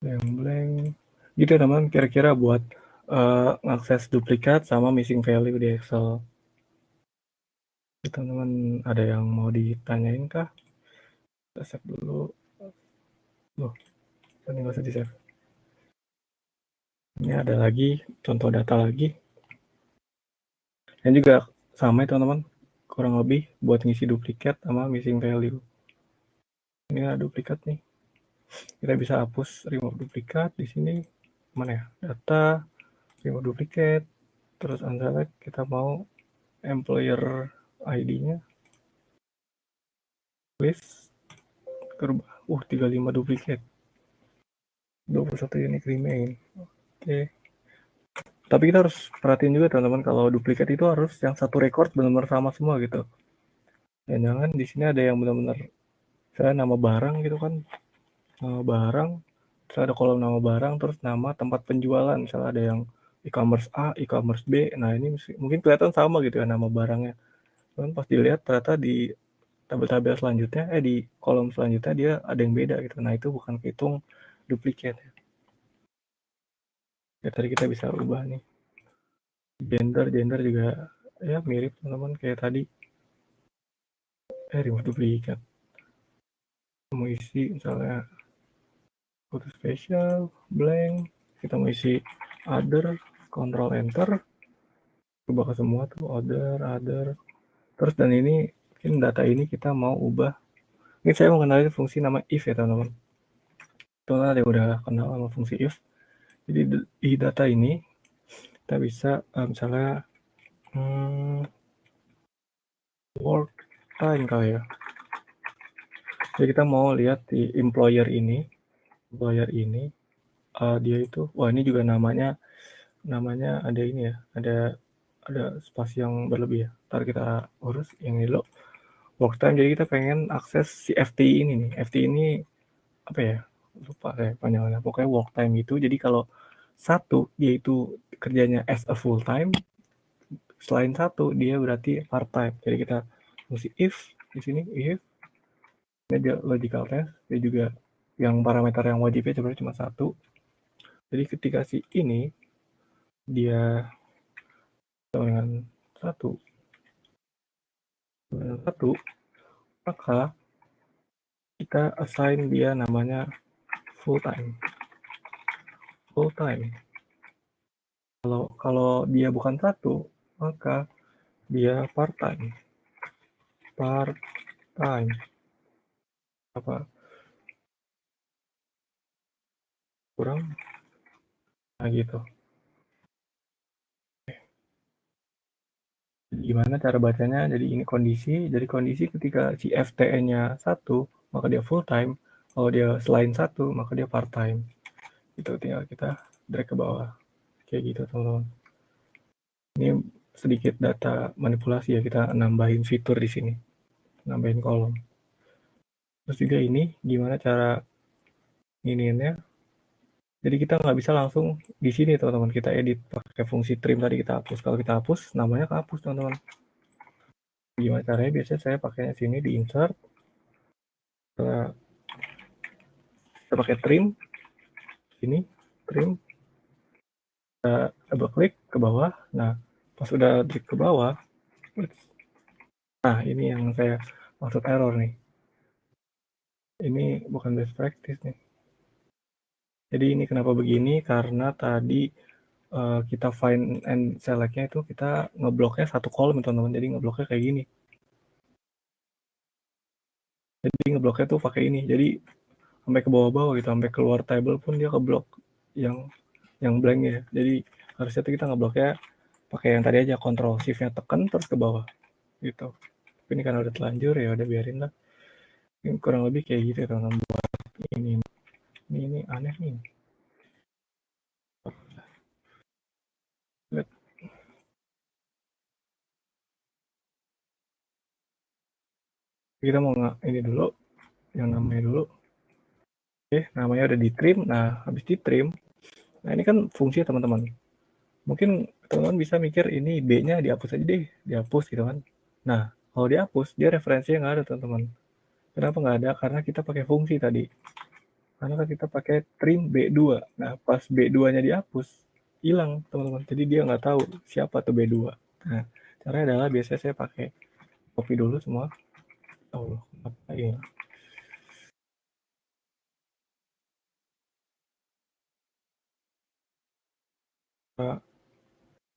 Yang blank gitu ya teman, kira-kira buat ngakses duplikat sama missing value di Excel. Teman-teman ada yang mau ditanyain kah? Kita save dulu. Loh, ini nggak usah di save. Ini ada lagi contoh data lagi. Dan juga sama ya teman-teman, kurang lebih buat ngisi duplikat sama missing value. Ini ada duplikat nih. Kita bisa hapus remove duplikat di sini. Mana ya? Data, remove duplikat. Terus unselect, kita mau employer ID-nya. List. Kerubah. 35 duplikat. 21 unique remain. Oke. Tapi kita harus perhatiin juga teman-teman, kalau duplikat itu harus yang satu record benar-benar sama semua gitu. Dan jangan di sini ada yang benar-benar saya nama barang gitu kan, nama barang, terus ada kolom nama barang, terus nama tempat penjualan, misalnya ada yang e-commerce A, e-commerce B. Nah ini mungkin kelihatan sama gitu ya nama barangnya, cuman pas dilihat ternyata di tabel-tabel selanjutnya, di kolom selanjutnya dia ada yang beda gitu. Nah itu bukan kehitung duplikat ya. Ya tadi kita bisa ubah nih. Gender juga ya mirip teman-teman kayak tadi. Remove duplikat. Mau isi misalnya foto spesial, blank. Kita mau isi other, control enter. Ubah ke semua tuh, other. Terus dan ini, mungkin data ini kita mau ubah. Ini saya mengenali fungsi nama if ya teman-teman. Teman-teman ada yang udah kenal sama fungsi if. Jadi di data ini, kita bisa misalnya work time kali ya. Jadi kita mau lihat di employer ini dia itu, wah ini juga namanya ada ini ya, ada spasi yang berlebih ya. Ntar kita urus yang ini loh, work time. Jadi kita pengen akses si FTI ini nih. FTI ini apa ya, lupa saya panjangnya, pokoknya work time gitu. Jadi kalau satu dia itu kerjanya as a full time, selain satu dia berarti part time. Jadi kita mesti if di sini, if dia logical test, dia juga yang parameter yang wajibnya sebenarnya cuma satu. Jadi ketika si ini dia dengan satu, maka kita assign dia namanya full time. Kalau dia bukan satu, maka dia part time. Apa? kurang. Nah gitu. Gimana cara bacanya? Jadi ini kondisi. Jadi kondisi ketika si FTE-nya 1, maka dia full time. Kalau dia selain 1, maka dia part time. Itu tinggal kita drag ke bawah. Kayak gitu teman-teman. Ini sedikit data manipulasi ya, kita nambahin fitur di sini. Nambahin kolom. Terus juga ini gimana cara iniinnya. Jadi kita nggak bisa langsung di sini teman-teman, kita edit pakai fungsi trim tadi kita hapus. Kalau kita hapus, namanya kehapus teman-teman. Gimana caranya? Biasanya saya pakainya sini di insert. Kita pakai trim. Sini, trim. Kita double klik ke bawah. Nah, pas udah klik ke bawah, nah ini yang saya maksud error nih. Ini bukan best practice nih. Jadi ini kenapa begini? Karena tadi kita find and select-nya itu kita ngebloknya satu kolom teman-teman. Jadi ngebloknya kayak gini. Jadi ngebloknya tuh pakai ini. Jadi sampai ke bawah-bawah gitu, sampai keluar table pun dia keblok yang blank ya. Jadi harusnya tuh kita ngebloknya pakai yang tadi aja, control shift-nya tekan terus ke bawah gitu. Tapi ini karena udah telanjur ya udah biarin lah. Ini kurang lebih kayak gitu ya teman-teman. Buat ini aneh nih. Lihat. Kita mau ini dulu, yang namanya dulu. Oke, namanya udah di trim. Nah, habis di trim, nah ini kan fungsi ya teman-teman. Mungkin teman-teman bisa mikir ini B-nya dihapus aja deh, dihapus gitu kan. Nah, kalau dihapus, dia referensinya nggak ada teman-teman. Kenapa nggak ada? Karena kita pakai fungsi tadi. Karena kan kita pakai trim B2. Nah, pas B2-nya dihapus, hilang teman-teman. Jadi dia nggak tahu siapa tuh B2. Nah, caranya adalah biasanya saya pakai copy dulu semua. Oh, apa ini?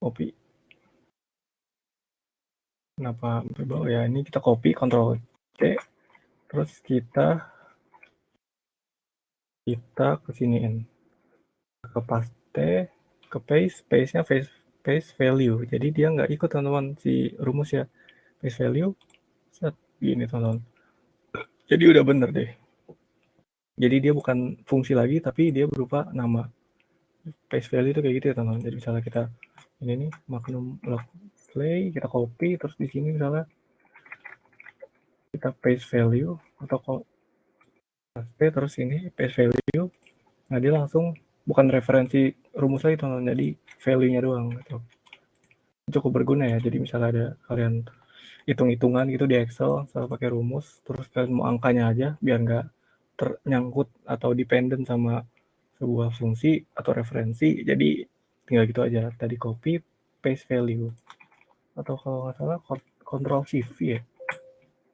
Copy. Kenapa sampai bawah ya? Ini kita copy, Ctrl C, terus kita kesiniin, ke paste, ke paste, paste-nya paste value. Jadi dia nggak ikut teman-teman si rumus ya. Paste value, set gini teman-teman. Jadi udah bener deh. Jadi dia bukan fungsi lagi, tapi dia berupa nama. Paste value itu kayak gitu ya teman-teman. Jadi misalnya kita ini nih magnum log play, kita copy, terus di sini misalnya kita paste value atau paste terus ini paste value. Nah dia langsung bukan referensi rumus lagi teman-teman, jadi value-nya doang gitu. Cukup berguna ya. Jadi misalnya ada kalian hitung-hitungan gitu di Excel, misalnya pakai rumus, terus kalian mau angkanya aja biar nggak ternyangkut atau dependent sama sebuah fungsi atau referensi. Jadi tinggal gitu aja. Tadi copy, paste value. Atau kalau nggak salah Ctrl Shift V ya.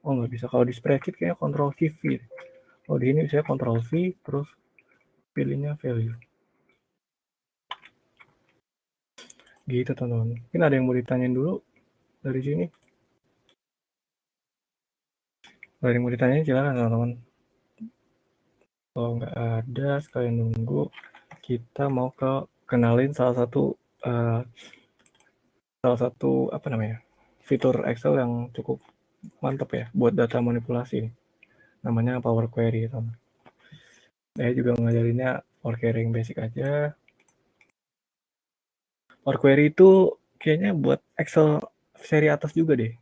Oh nggak bisa. Kalau di spreadsheet kayaknya Ctrl Shift V. Kalau di ini saya Ctrl V, terus pilihnya value. Gitu teman-teman. Mungkin ada yang mau ditanyain dulu dari sini. Kalau ada yang mau ditanyain silakan teman-teman. Kalau nggak ada, sekalian nunggu. Kita mau kenalin uh, salah satu apa namanya fitur Excel yang cukup mantap ya buat data manipulasi. Namanya Power Query. Teman. Saya juga ngajarinnya Power Query yang basic aja. Power Query itu kayaknya buat Excel seri atas juga deh.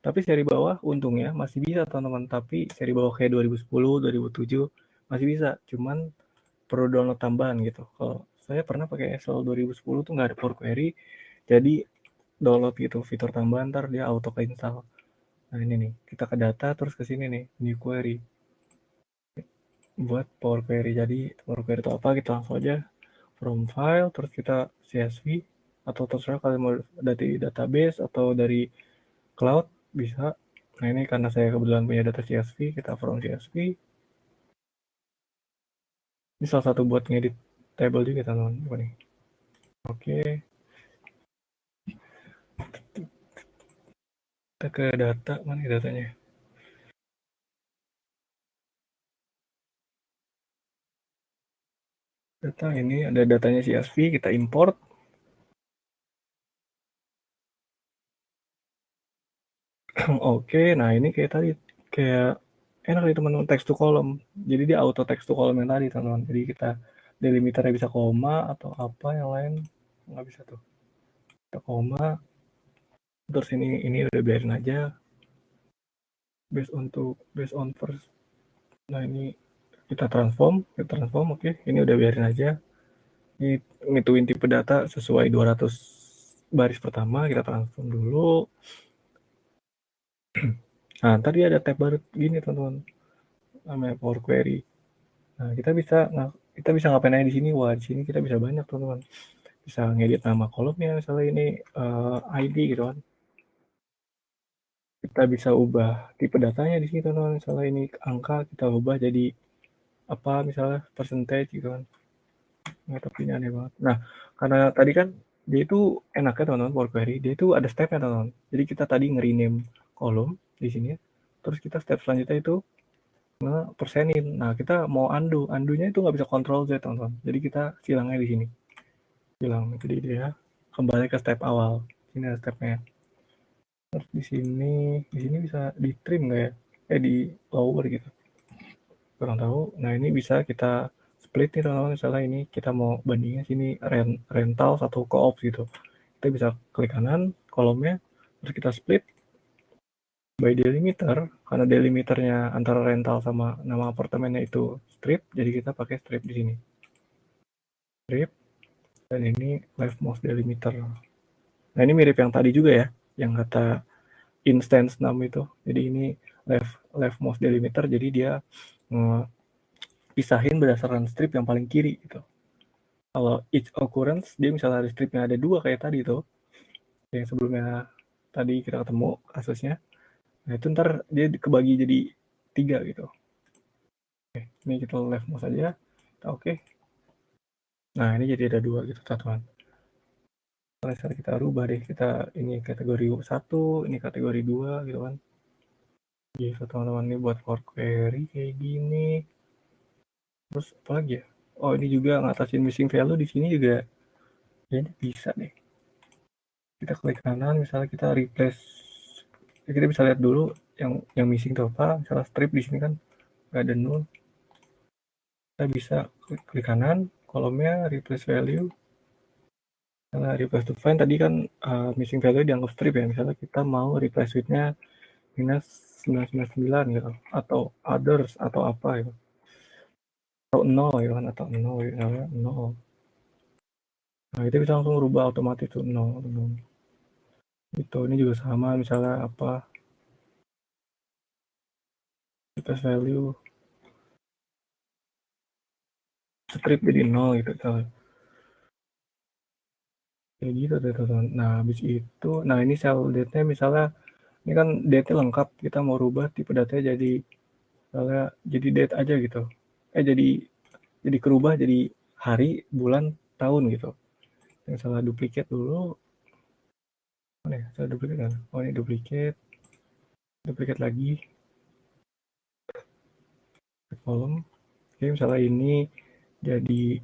Tapi seri bawah untungnya masih bisa teman-teman. Tapi seri bawah kayak 2010, 2007 masih bisa. Cuman perlu download tambahan gitu. Kalau saya pernah pakai Excel 2010 tuh nggak ada Power Query. Jadi download gitu fitur tambahan ntar dia auto install. Nah ini nih, kita ke data terus ke sini nih, new query. Buat Power Query. Jadi Power Query itu apa? Kita langsung aja from file, terus kita CSV, atau terserah kalian mau dari database atau dari cloud, bisa. Nah ini karena saya kebetulan punya data CSV, kita from CSV. Ini salah satu buat ngedit table juga teman-teman. Oke, kita ke data, mana datanya? Data ini ada datanya CSV, kita import. Oke, nah ini kayak tadi, kayak enak nih teman-teman, text to column. Jadi dia auto text to column yang tadi teman-teman. Jadi kita delimiternya bisa koma atau apa yang lain nggak bisa tuh. Kita koma, terus ini udah biarin aja. Based on first. Nah ini kita transform, oke. Ini udah biarin aja. Ini ngituin tipe data sesuai 200 baris pertama, kita transform dulu. Nah, tadi ada tab baru gini teman-teman, namanya Power Query. Nah, kita bisa ngapain aja di sini? Wah, di sini kita bisa banyak teman-teman. Bisa ngedit nama kolomnya, misalnya ini ID gitu kan. Kita bisa ubah tipe datanya di sini teman-teman. Misalnya ini angka, kita ubah jadi apa, misalnya percentage gitu kan. Nggak tahu, ini aneh banget. Nah, karena tadi kan dia itu enaknya teman-teman, Power Query, dia itu ada stepnya teman-teman. Jadi kita tadi nge-rename kolom di sini ya. Terus kita step selanjutnya itu persenin. Nah, kita mau undo-nya itu nggak bisa Control Z teman-teman. Jadi kita silangnya di sini. Silang. Jadi dia kembali ke step awal. Ini ada stepnya. Terus di sini bisa di trim nggak ya? Di lower gitu. Kurang tahu. Nah, ini bisa kita split nih teman-teman. Misalnya ini kita mau bandingin sini rental atau co-op gitu. Kita bisa klik kanan kolomnya, terus kita split by delimiter. Karena delimiternya antara rental sama nama apartemennya itu strip, jadi kita pakai strip di sini. Strip, dan ini left mouse delimiter. Nah, ini mirip yang tadi juga ya, yang kata instance num itu. Jadi ini left mouse delimiter, jadi dia pisahin berdasarkan strip yang paling kiri gitu. Kalau each occurrence, dia misalnya ada stripnya ada 2 kayak tadi tuh, yang sebelumnya tadi kita ketemu kasusnya. Nah, itu ntar dia kebagi jadi 3 gitu. Oke, ini kita left mouse aja. Oke. Nah, ini jadi ada 2 gitu teman-teman. Misalnya kita rubah deh, kita ini kategori 1, ini kategori 2 gitu kan. Gitu teman-teman, ini buat Power Query kayak gini. Terus apa lagi ya? Oh, ini juga ngatasin missing value di sini juga. Ya, ini bisa deh. Kita klik kanan, misalnya kita replace. Ya, kita bisa lihat dulu yang missing itu apa. Misalnya strip di sini kan nggak ada null. Kita bisa klik kanan, kolomnya replace value. Misalnya replace to find tadi kan missing value dianggap strip ya. Misalnya kita mau replace with-nya minus 999 gitu, atau others atau apa gitu, atau 0 gitu kan, atau 0 gitu, 0. Nah, itu bisa langsung rubah otomatis tuh 0. Itu ini juga sama, misalnya apa, replace value strip jadi 0 gitu misalnya. Kayak gitu deh teman. Nah, habis itu, nah ini cell date-nya misalnya, ini kan date-nya lengkap, kita mau rubah tipe datanya jadi misalnya jadi date aja gitu. Jadi kerubah jadi hari, bulan, tahun gitu. Misalnya duplicate dulu. Mana ya? Saya duplicate kan? Oh, ini duplicate lagi ke kolom. Oke, misalnya ini jadi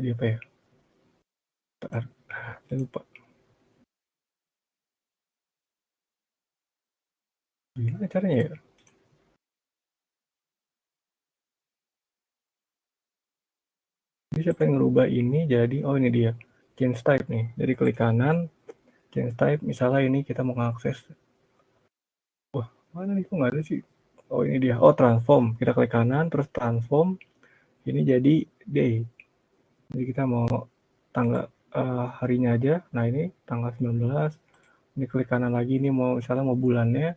apa ya? Bentar, saya lupa. Gimana caranya ya? Jadi siapa yang ngerubah ini jadi, oh ini dia, change type nih. Jadi klik kanan, change type. Misalnya ini kita mau mengakses. Wah, mana nih kok nggak ada sih? Oh, ini dia. Oh, transform. Kita klik kanan, terus transform. Ini jadi day. Jadi kita mau tanggal harinya aja. Nah, ini tanggal 19. Ini klik kanan lagi, ini mau misalnya mau bulannya,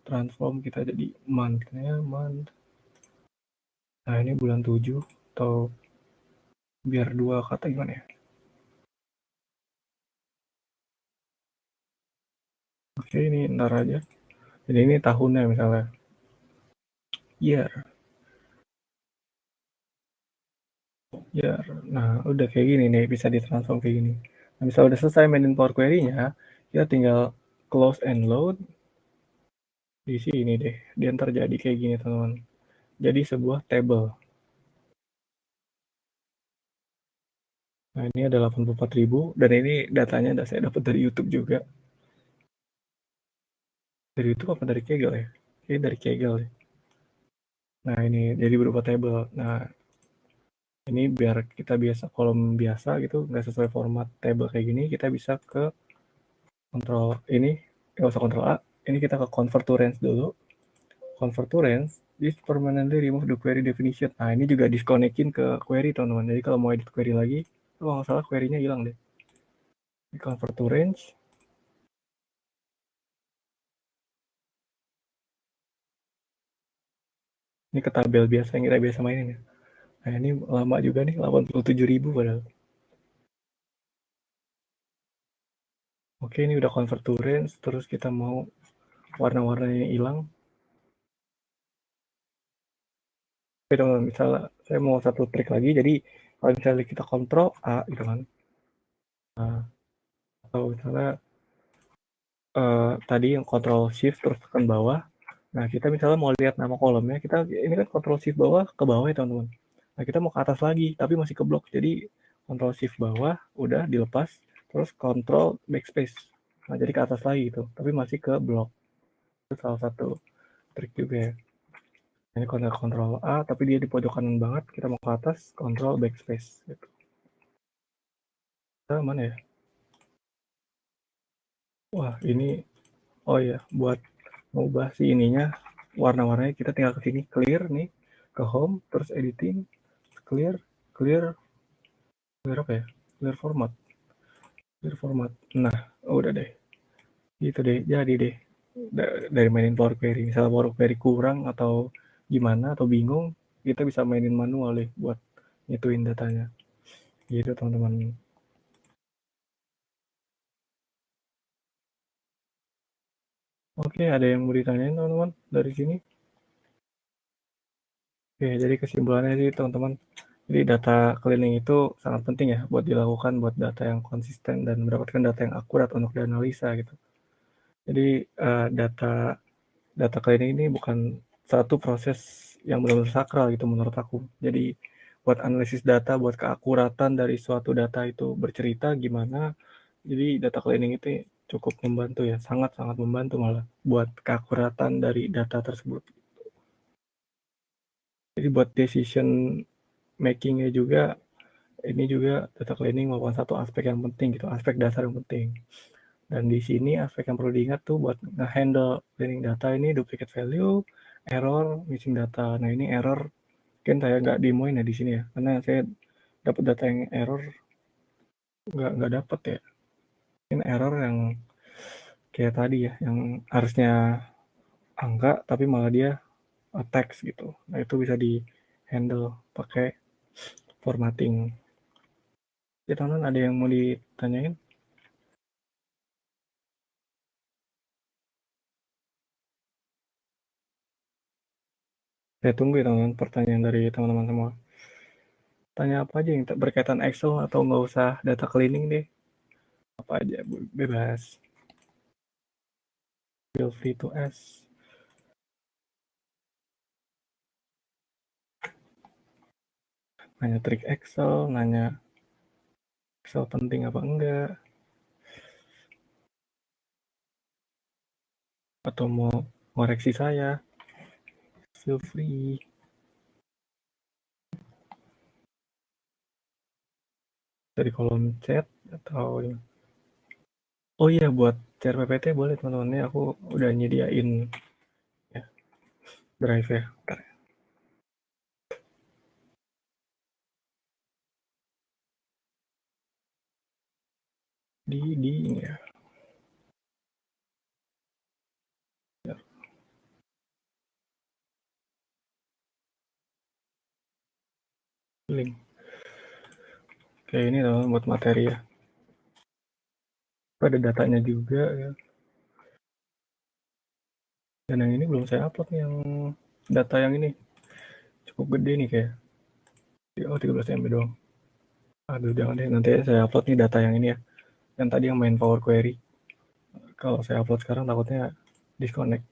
transform kita jadi month-nya, month. Nah, ini bulan 7, atau biar 2 kata gimana ya? Oke, ini ntar aja. Jadi ini tahunnya misalnya. Year, year. Nah, udah kayak gini nih, bisa ditransform kayak gini. Nah, misalnya udah selesai mainin Power Query-nya, kita tinggal close and load. Di sini deh, dia ntar jadi kayak gini teman-teman. Jadi sebuah table. Nah, ini ada 84.000 dan ini datanya saya dapat dari YouTube juga. Dari YouTube apa dari Kaggle ya? Kayaknya dari Kaggle ya. Nah, ini jadi berupa table. Nah, ini biar kita biasa kolom biasa gitu, nggak sesuai format table kayak gini, kita bisa ke kontrol ini, nggak usah kontrol A, ini kita ke convert to range dulu. Convert to range, this permanently remove the query definition. Nah, ini juga disconnectin ke query, teman-teman. Jadi kalau mau edit query lagi, kalau nggak salah query-nya hilang deh. Di convert to range, ini ke tabel biasa yang kita biasa mainin ya. Nah, ini lama juga nih, 87.000 padahal. Oke, ini udah convert to range, terus kita mau warna-warnanya hilang. Oke, teman-teman, misalnya saya mau satu trik lagi, jadi kalau misalnya kita kontrol A gitu kan, nah, atau misalnya tadi yang kontrol shift terus tekan bawah, nah kita misalnya mau lihat nama kolomnya, kita ini kan kontrol shift bawah ke bawah ya teman-teman. Nah, kita mau ke atas lagi, tapi masih ke blok, jadi kontrol shift bawah udah dilepas, terus kontrol backspace, nah jadi ke atas lagi gitu, tapi masih ke blok. Itu salah satu trik juga ya. Ini kontrol A, tapi dia di pojok kanan banget, kita mau ke atas, kontrol backspace gitu. Kita mana ya? Wah, ini oh ya, buat mengubah si ininya, warna-warnanya kita tinggal ke sini, clear nih, ke home, terus editing, clear, clear, clear apa ya? Clear format, clear format. Nah, udah deh, gitu deh, jadi deh. Dari mainin Power Query, misalnya Power Query kurang atau gimana atau bingung, kita bisa mainin manual deh buat ngituin datanya. Gitu teman-teman. Oke, ada yang mau ditanyain teman-teman dari sini? Oke, jadi kesimpulannya sih teman-teman, jadi data cleaning itu sangat penting ya buat dilakukan buat data yang konsisten dan mendapatkan data yang akurat untuk dianalisa gitu. Jadi data data cleaning ini bukan satu proses yang benar-benar sakral gitu menurut aku. Jadi buat analisis data, buat keakuratan dari suatu data itu bercerita gimana. Jadi data cleaning itu cukup membantu ya, sangat-sangat membantu malah buat keakuratan dari data tersebut. Jadi buat decision makingnya juga, ini juga data cleaning merupakan satu aspek yang penting gitu, aspek dasar yang penting. Dan di sini aspek yang perlu diingat tuh buat nge-handle cleaning data ini duplicate value, error, missing data. Nah, ini error mungkin saya nggak demoin ya di sini ya, karena saya dapat data yang error nggak dapat ya. Ini error yang kayak tadi ya, yang harusnya angka tapi malah dia teks gitu. Nah, itu bisa di handle pakai formatting. Ya, teman-teman ada yang mau ditanyain? Saya tunggu ya teman-teman pertanyaan dari teman-teman semua. Tanya apa aja yang berkaitan Excel atau nggak usah data cleaning deh. Apa aja bebas. Feel free to ask. Nanya trik Excel, nanya Excel penting apa enggak, atau mau koreksi saya, feel free. Dari kolom chat atau oh iya buat share PPT boleh teman-teman, ini aku udah nyediain ya, drive ya. Bentar. Di ini ya. Link. Kayak ini teman-teman buat materi ya. Ada datanya juga ya. Dan yang ini belum saya upload nih, yang data yang ini cukup gede nih kayak. Oh 13 MB doang. Aduh jangan deh, nanti saya upload nih data yang ini ya. Yang tadi yang main Power Query. Kalau saya upload sekarang takutnya disconnect.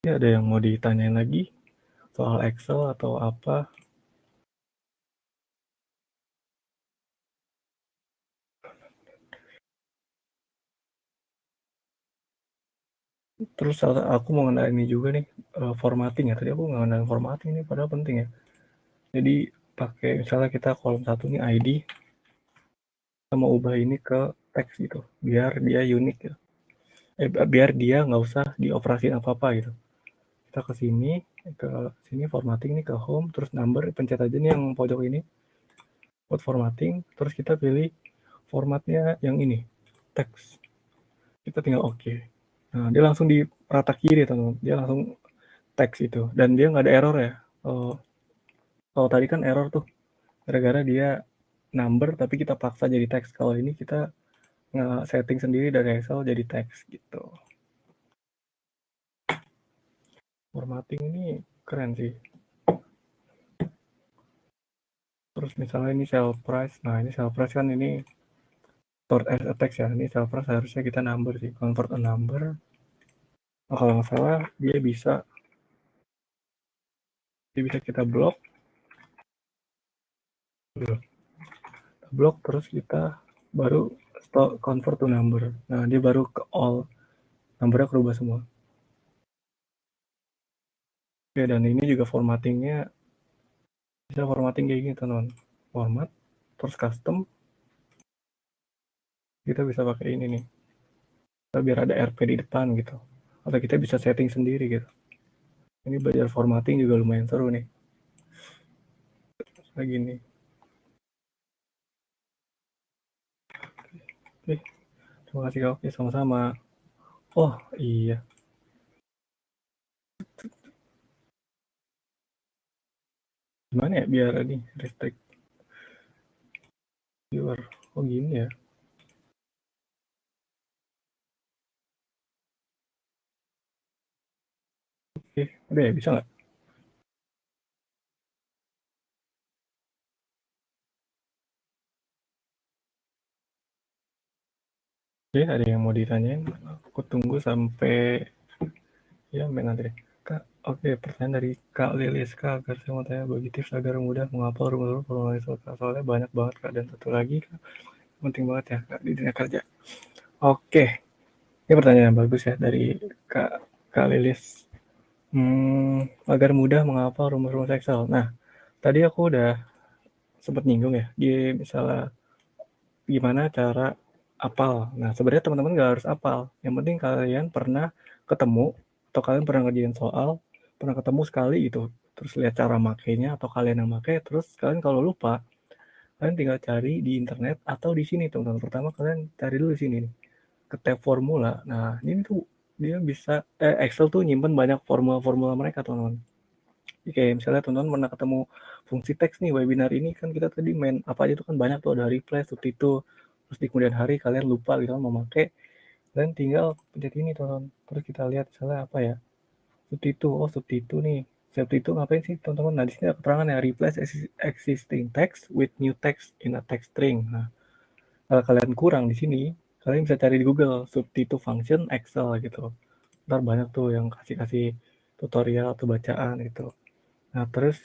Ya, ada yang mau ditanyain lagi soal Excel atau apa? Terus aku mau ngenalin ini juga nih, formatting ya. Tadi aku nggak ngenalin formatting nih, padahal penting ya. Jadi pakai misalnya kita kolom 1 nih ID, kita mau ubah ini ke teks gitu, biar dia unik ya. Biar dia nggak usah dioperasiin apa-apa gitu. Kita ke sini formatting nih ke home, terus number pencet aja nih yang pojok ini buat formatting, terus kita pilih formatnya yang ini, teks. Kita tinggal oke. Okay. Nah, dia langsung di rata kiri teman-teman. Dia langsung teks itu dan dia nggak ada error ya. Oh, kalau tadi kan error tuh gara-gara dia number tapi kita paksa jadi teks. Kalau ini kita nge-setting sendiri dari Excel jadi teks gitu. Formatting ini keren sih. Terus misalnya ini sell price. Nah, ini sell price kan ini stored as a text ya. Ini sell price harusnya kita number sih. Convert a number. Nah, kalau nggak salah dia bisa kita blok terus kita baru convert to number. Nah, dia baru ke all. Numbernya kerubah semua. Oke, dan ini juga formattingnya bisa formatting kayak gini teman-teman. Format, terus custom, kita bisa pakai ini nih. Kita biar ada RP di depan gitu. Atau kita bisa setting sendiri gitu. Ini belajar formatting juga lumayan seru nih. Kayak gini. Oke, terima kasih Kak. Oke, sama-sama. Oh, iya. Gimana ya biar ini restrict viewer. Oh, gini ya. Oke, udah ya, bisa nggak? Oke, ada yang mau ditanyain? Aku tunggu sampai ya main nanti deh. Kak, oke, pertanyaan dari Kak Lilis. Kak, agar saya mau tanya bagi tips agar mudah menghafal rumus-rumus formulasi Kak. Soalnya banyak banget Kak. Dan satu lagi Kak, penting banget ya Kak di dunia kerja. Oke, ini pertanyaan yang bagus ya dari Kak, Kak Lilis. Agar mudah menghafal rumus-rumus Excel. Nah, tadi aku udah sempat nyinggung ya, di misalnya gimana cara apal. Nah, sebenarnya teman-teman nggak harus apal. Yang penting kalian pernah ketemu atau kalian pernah ngerjain soal, pernah ketemu sekali gitu. Terus lihat cara makainya atau kalian yang makai, terus kalian kalau lupa, kalian tinggal cari di internet atau di sini teman-teman. Pertama kalian cari dulu di sini nih, ke tab formula. Nah, ini tuh dia bisa Excel tuh nyimpen banyak formula-formula mereka teman-teman. Kayak misalnya teman-teman pernah ketemu fungsi teks nih webinar ini kan kita tadi main apa aja tuh kan banyak tuh ada reply, subtitle, terus di kemudian hari kalian lupa gitu kan mau pakai, kalian tinggal pencet ini teman-teman. Terus kita lihat misalnya apa ya, subtitle, oh subtitle nih, subtitle ngapain sih teman-teman. Nah di sini ada keterangan ya, replace existing text with new text in a text string. Nah kalau kalian kurang di sini kalian bisa cari di Google subtitle function Excel gitu. Ntar banyak tuh yang kasih tutorial atau bacaan gitu. Nah terus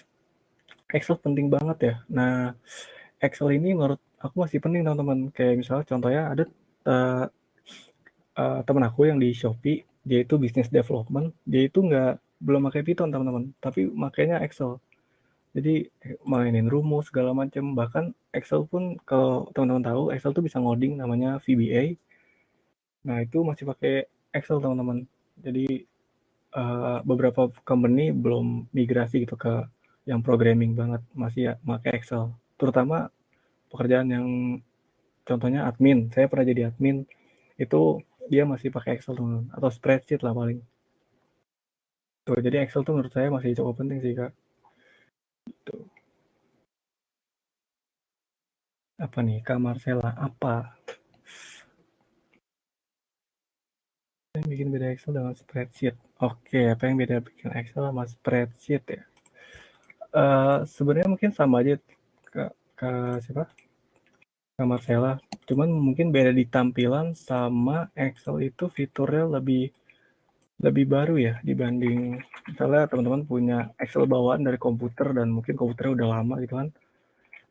Excel penting banget ya. Nah, Excel ini menurut aku masih penting teman-teman. Kayak misalnya contohnya ada uh, teman aku yang di Shopee, dia itu business development, dia itu nggak belum pakai Python teman-teman, tapi makainya Excel. Jadi mainin rumus segala macam. Bahkan Excel pun kalau teman-teman tahu, Excel tuh bisa ngoding namanya VBA. Nah itu masih pakai Excel teman-teman. Jadi beberapa company belum migrasi gitu ke yang programming banget, masih ya pakai Excel. Terutama pekerjaan yang contohnya admin, saya pernah jadi admin, itu dia masih pakai Excel teman atau spreadsheet lah paling. Tuh, jadi Excel tuh menurut saya masih cukup penting sih Kak. Tuh. Apa nih, Kak Marcella, apa yang bikin beda Excel dengan spreadsheet? Oke, apa yang beda bikin Excel sama spreadsheet ya? Sebenarnya mungkin sama aja Kak, Kak siapa? Kak Marcella. Cuman mungkin beda di tampilan sama Excel itu fiturnya lebih lebih baru ya dibanding misalnya teman-teman punya Excel bawaan dari komputer dan mungkin komputernya udah lama gitu kan.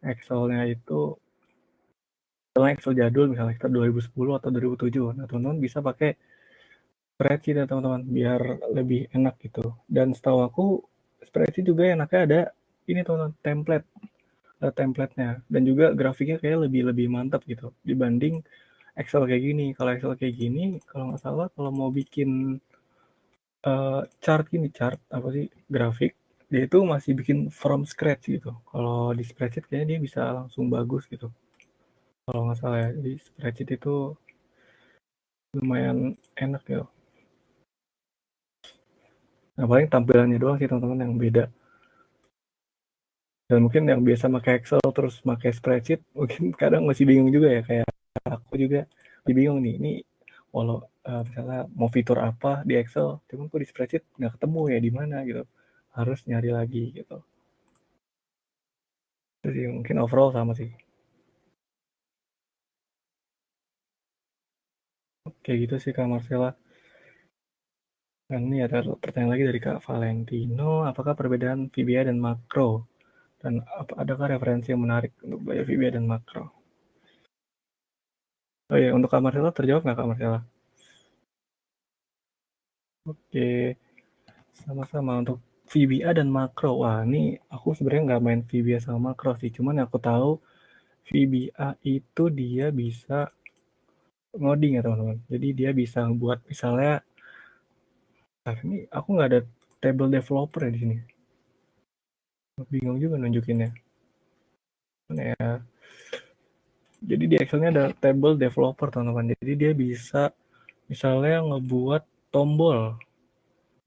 Excelnya itu misalnya Excel jadul misalnya Excel 2010 atau 2007. Nah, teman-teman bisa pakai spreadsheet ya teman-teman, biar lebih enak gitu. Dan setahu aku spreadsheet juga enaknya ada ini teman-teman, template, ada template-nya dan juga grafiknya kayak lebih lebih mantap gitu dibanding Excel kayak gini. Kalau Excel kayak gini, kalau nggak salah kalau mau bikin chart ini, chart apa sih, grafik, dia itu masih bikin from scratch gitu. Kalau di spreadsheet kayaknya dia bisa langsung bagus gitu. Kalau nggak salah ya, jadi spreadsheet itu lumayan enak ya. Nah, paling tampilannya doang sih teman-teman yang beda. Dan mungkin yang biasa pakai Excel terus pakai spreadsheet, mungkin kadang masih bingung juga ya, kayak aku juga masih bingung nih, ini walau misalnya mau fitur apa di Excel, cuman kok di spreadsheet nggak ketemu ya di mana gitu. Harus nyari lagi gitu. Jadi mungkin overall sama sih. Kayak gitu sih Kak Marcella. Dan ini ada pertanyaan lagi dari Kak Valentino, apakah perbedaan VBA dan makro? Dan adakah referensi yang menarik untuk belajar VBA dan makro? Oh iya, untuk Kak Marcella terjawab nggak Kak Marcella? Oke, sama-sama untuk VBA dan makro. Wah, ini aku sebenarnya nggak main VBA sama makro sih. Cuman yang aku tahu VBA itu dia bisa ngoding ya teman-teman. Jadi dia bisa buat misalnya, nah ini aku nggak ada table developer ya di sini. Bingung juga nunjukinnya. Mana ya? Jadi di Excelnya ada table developer teman-teman. Jadi dia bisa misalnya ngebuat tombol.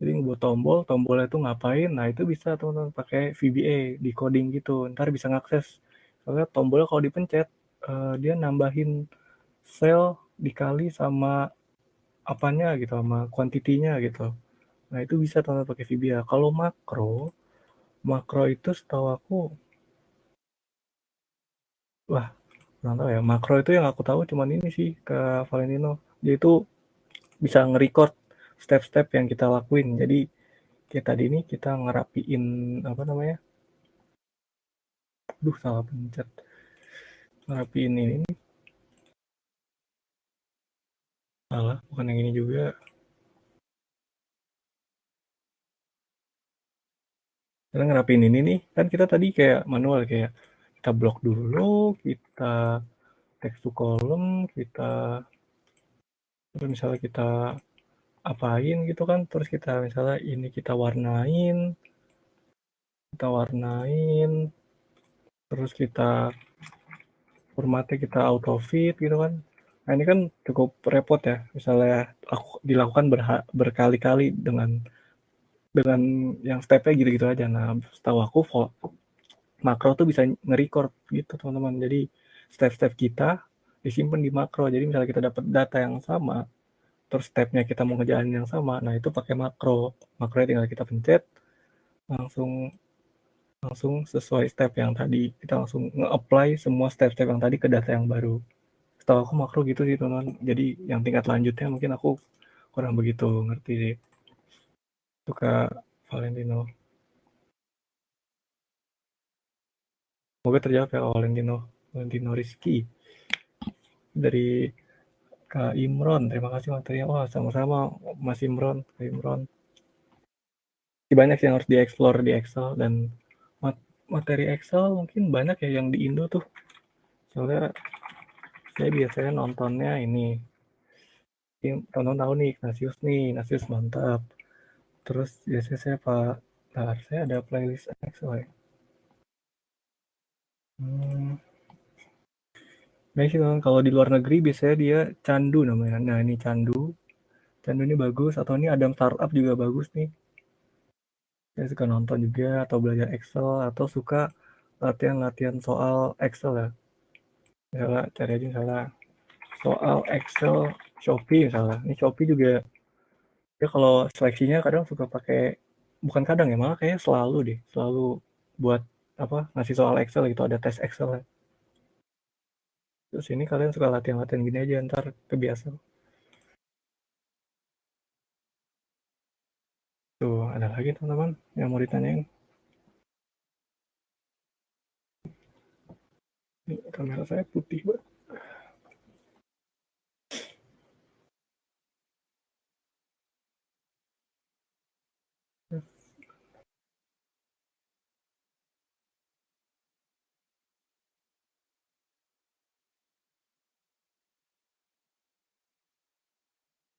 Jadi ngebuat tombol, tombolnya itu ngapain? Nah itu bisa teman-teman pakai VBA di coding gitu. Ntar bisa ngakses. Soalnya tombolnya kalau dipencet, dia nambahin sel dikali sama apanya gitu, sama kuantitinya gitu. Nah itu bisa teman-teman pakai VBA. Kalau makro, makro itu setahu aku, wah nggak tahu ya. Makro itu yang aku tahu cuman ini sih ke Valentino. Dia itu bisa nge-record step-step yang kita lakuin. Jadi kayak tadi ini kita ngerapiin apa namanya? Duh, salah pencet. Ngerapiin ini nih. Salah, bukan yang ini juga. Kita ngerapiin ini nih. Kan kita tadi kayak manual kayak kita blok dulu, kita text to column, kita terus misalnya kita apain gitu kan, terus kita misalnya ini kita warnain, terus kita formatnya kita auto fit gitu kan. Nah ini kan cukup repot ya, misalnya dilakukan berkali-kali dengan yang stepnya gitu-gitu aja. Nah setahu aku makro tuh bisa nge-record gitu teman-teman. Jadi step-step kita disimpan di makro. Jadi misalnya kita dapat data yang sama, terus stepnya kita mau ngejalanin yang sama, nah itu pakai makro. Makronya tinggal kita pencet, langsung langsung sesuai step yang tadi. Kita langsung nge-apply semua step-step yang tadi ke data yang baru. Setahu aku makro gitu sih teman. Jadi yang tingkat lanjutnya mungkin aku kurang begitu ngerti sih. Itu Kak Valentino. Semoga terjawab ya Kak Valentino. Valentino Rizky dari Kak Imron. Terima kasih materinya. Wah sama-sama Mas Imron, Kak Imron. Banyak sih yang harus dieksplor di Excel dan materi Excel mungkin banyak ya yang di Indo tuh. Soalnya saya biasanya nontonnya ini, tonton tahu nih Ignatius nih, Ignatius mantap. Terus biasanya saya Pak, nah saya ada playlist Excel ya. Hmm, Nah sih kalau di luar negeri biasanya dia Candu namanya. Nah ini Candu, Candu ini bagus. Atau ini Adam Startup juga bagus nih. Saya suka nonton juga atau belajar Excel atau suka latihan-latihan soal Excel ya. Misalnya cari aja misalnya soal Excel Shopee misalnya. Ini Shopee juga ya kalau seleksinya kadang suka pakai, bukan kadang ya, malah kayak selalu deh, selalu buat apa ngasih soal Excel gitu, ada tes Excel ya. Terus ini kalian suka latihan-latihan gini aja ntar kebiasa. Tuh ada lagi teman-teman yang mau ditanyain. Ini kamera saya putih banget.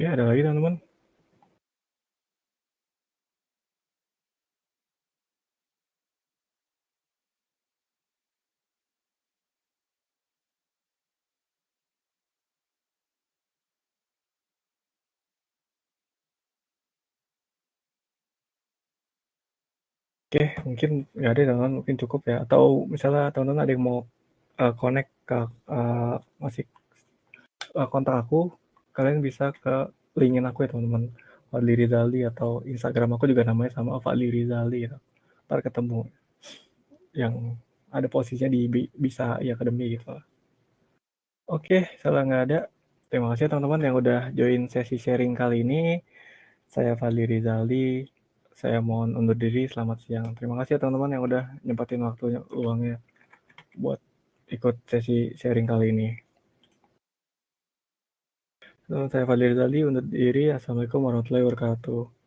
Ya, ada lagi teman-teman. Oke, mungkin nggak ada teman-teman, mungkin cukup ya. Atau misalnya teman-teman ada yang mau connect ke masih kontak aku, kalian bisa ke linkin aku ya teman-teman. Fadli Rizaldi atau Instagram aku juga namanya sama Fadli Rizaldi gitu. Ntar ketemu yang ada posisinya di bisa ya akademi gitu. Oke, salah nggak ada. Terima kasih teman-teman yang udah join sesi sharing kali ini. Saya Fadli Rizaldi. Saya mohon undur diri. Selamat siang. Terima kasih ya teman-teman yang udah nyempatin waktunya luangnya buat ikut sesi sharing kali ini. Saya Fadli Rizaldi undur diri. Assalamualaikum warahmatullahi wabarakatuh.